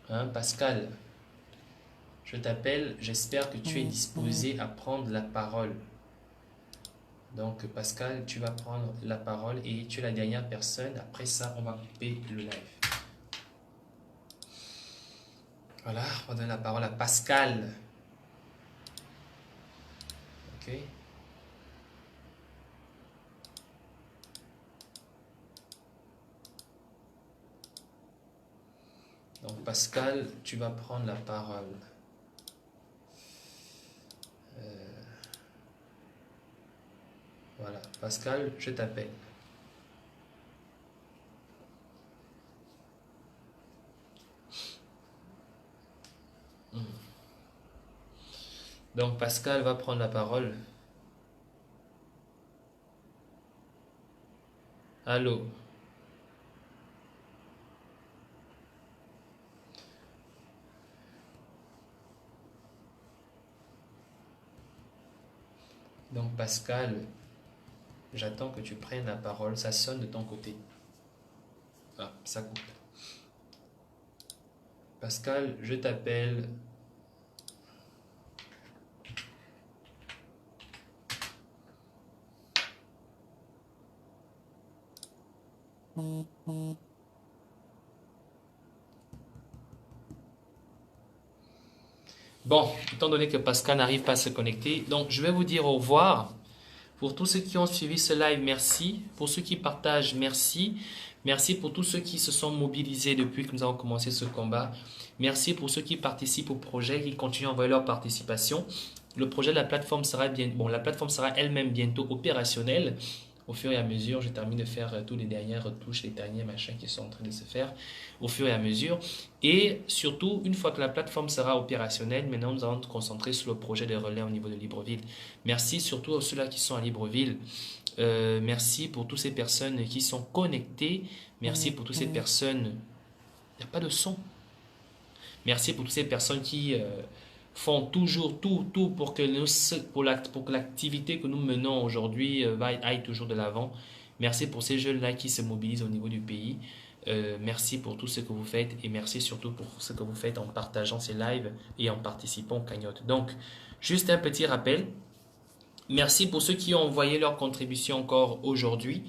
Hein, Pascal, je t'appelle. J'espère que tu es disposé à prendre la parole. Donc Pascal, tu vas prendre la parole et tu es la dernière personne. Après ça, on va couper le live. Voilà, on donne la parole à Pascal. Ok. Donc Pascal, tu vas prendre la parole. Voilà, Pascal, je t'appelle. Donc Pascal va prendre la parole. Allô? Donc Pascal, j'attends que tu prennes la parole. Ça sonne de ton côté. Ah, ça coupe. Pascal, je t'appelle. Bon, étant donné que Pascal n'arrive pas à se connecter, donc je vais vous dire au revoir. Pour tous ceux qui ont suivi ce live, merci. Pour ceux qui partagent, merci. Merci pour tous ceux qui se sont mobilisés depuis que nous avons commencé ce combat. Merci pour ceux qui participent au projet, qui continuent à envoyer leur participation. Le projet de la plateforme sera la plateforme sera elle-même bientôt opérationnelle. Au fur et à mesure, je termine de faire tous les dernières retouches, les derniers machins qui sont en train de se faire au fur et à mesure. Et surtout, une fois que la plateforme sera opérationnelle, maintenant nous allons nous concentrer sur le projet de relais au niveau de Libreville. Merci surtout à ceux-là qui sont à Libreville. Merci pour toutes ces personnes qui sont connectées. Merci pour toutes ces personnes. Il n'y a pas de son. Merci pour toutes ces personnes qui font toujours tout pour que l'activité que nous menons aujourd'hui aille toujours de l'avant. Merci pour ces jeunes-là qui se mobilisent au niveau du pays. Merci pour tout ce que vous faites et merci surtout pour ce que vous faites en partageant ces lives et en participant aux cagnottes. Donc, juste un petit rappel. Merci pour ceux qui ont envoyé leur contribution encore aujourd'hui.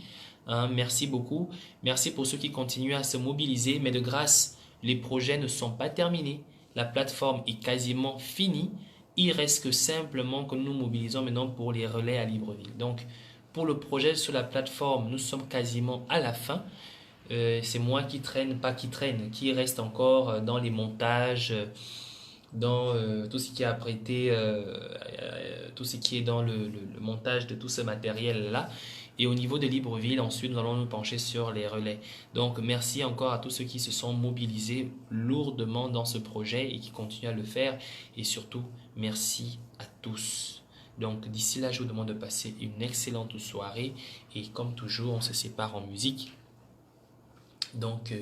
Merci beaucoup. Merci pour ceux qui continuent à se mobiliser. Mais de grâce, les projets ne sont pas terminés. La plateforme est quasiment finie. Il reste que simplement que nous nous mobilisons maintenant pour les relais à Libreville. Donc, pour le projet sur la plateforme, nous sommes quasiment à la fin. C'est moi qui traîne, qui reste encore dans les montages, dans tout ce qui a apprêté, tout ce qui est dans le montage de tout ce matériel-là. Et au niveau de Libreville, ensuite, nous allons nous pencher sur les relais. Donc, merci encore à tous ceux qui se sont mobilisés lourdement dans ce projet et qui continuent à le faire. Et surtout, merci à tous. Donc, d'ici là, je vous demande de passer une excellente soirée. Et comme toujours, on se sépare en musique. Donc,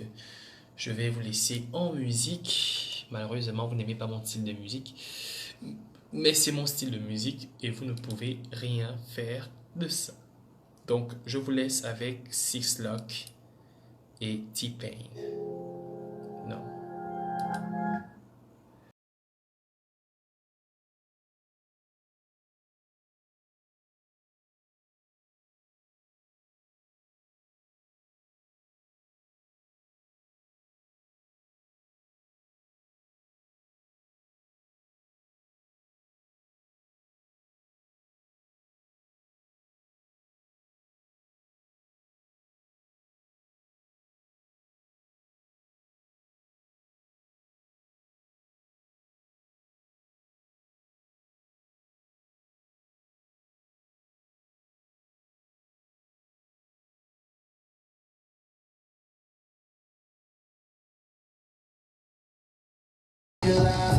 je vais vous laisser en musique. Malheureusement, vous n'aimez pas mon style de musique. Mais c'est mon style de musique et vous ne pouvez rien faire de ça. Donc, je vous laisse avec Six Lock et T-Pain. Non.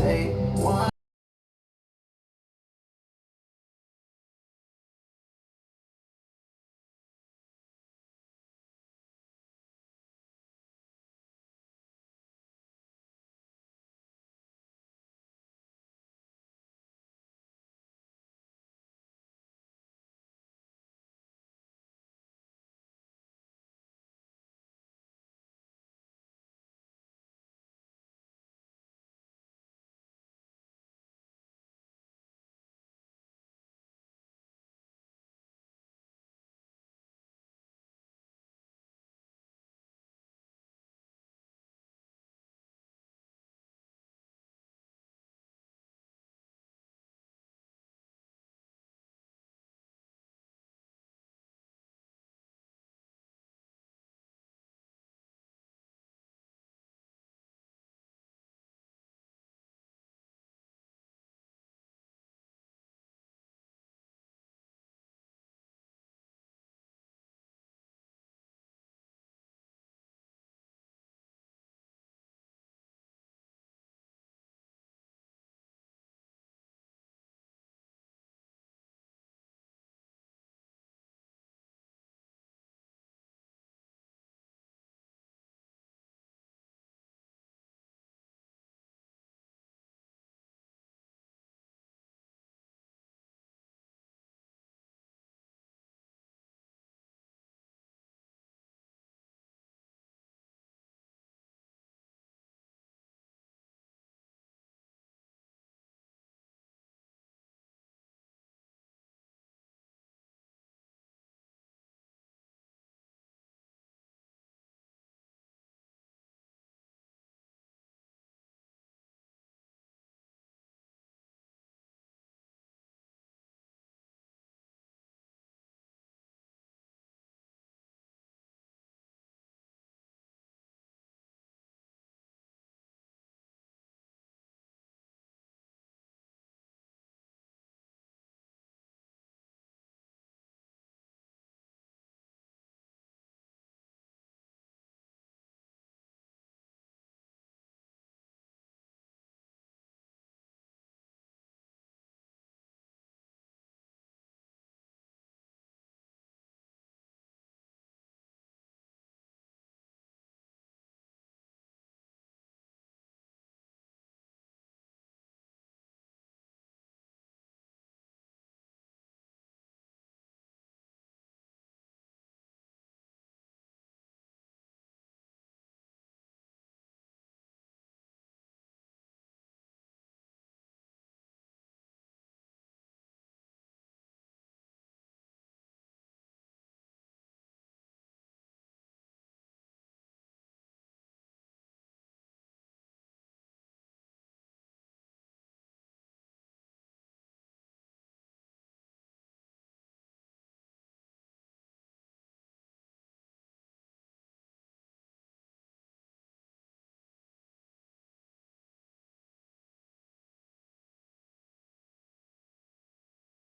Say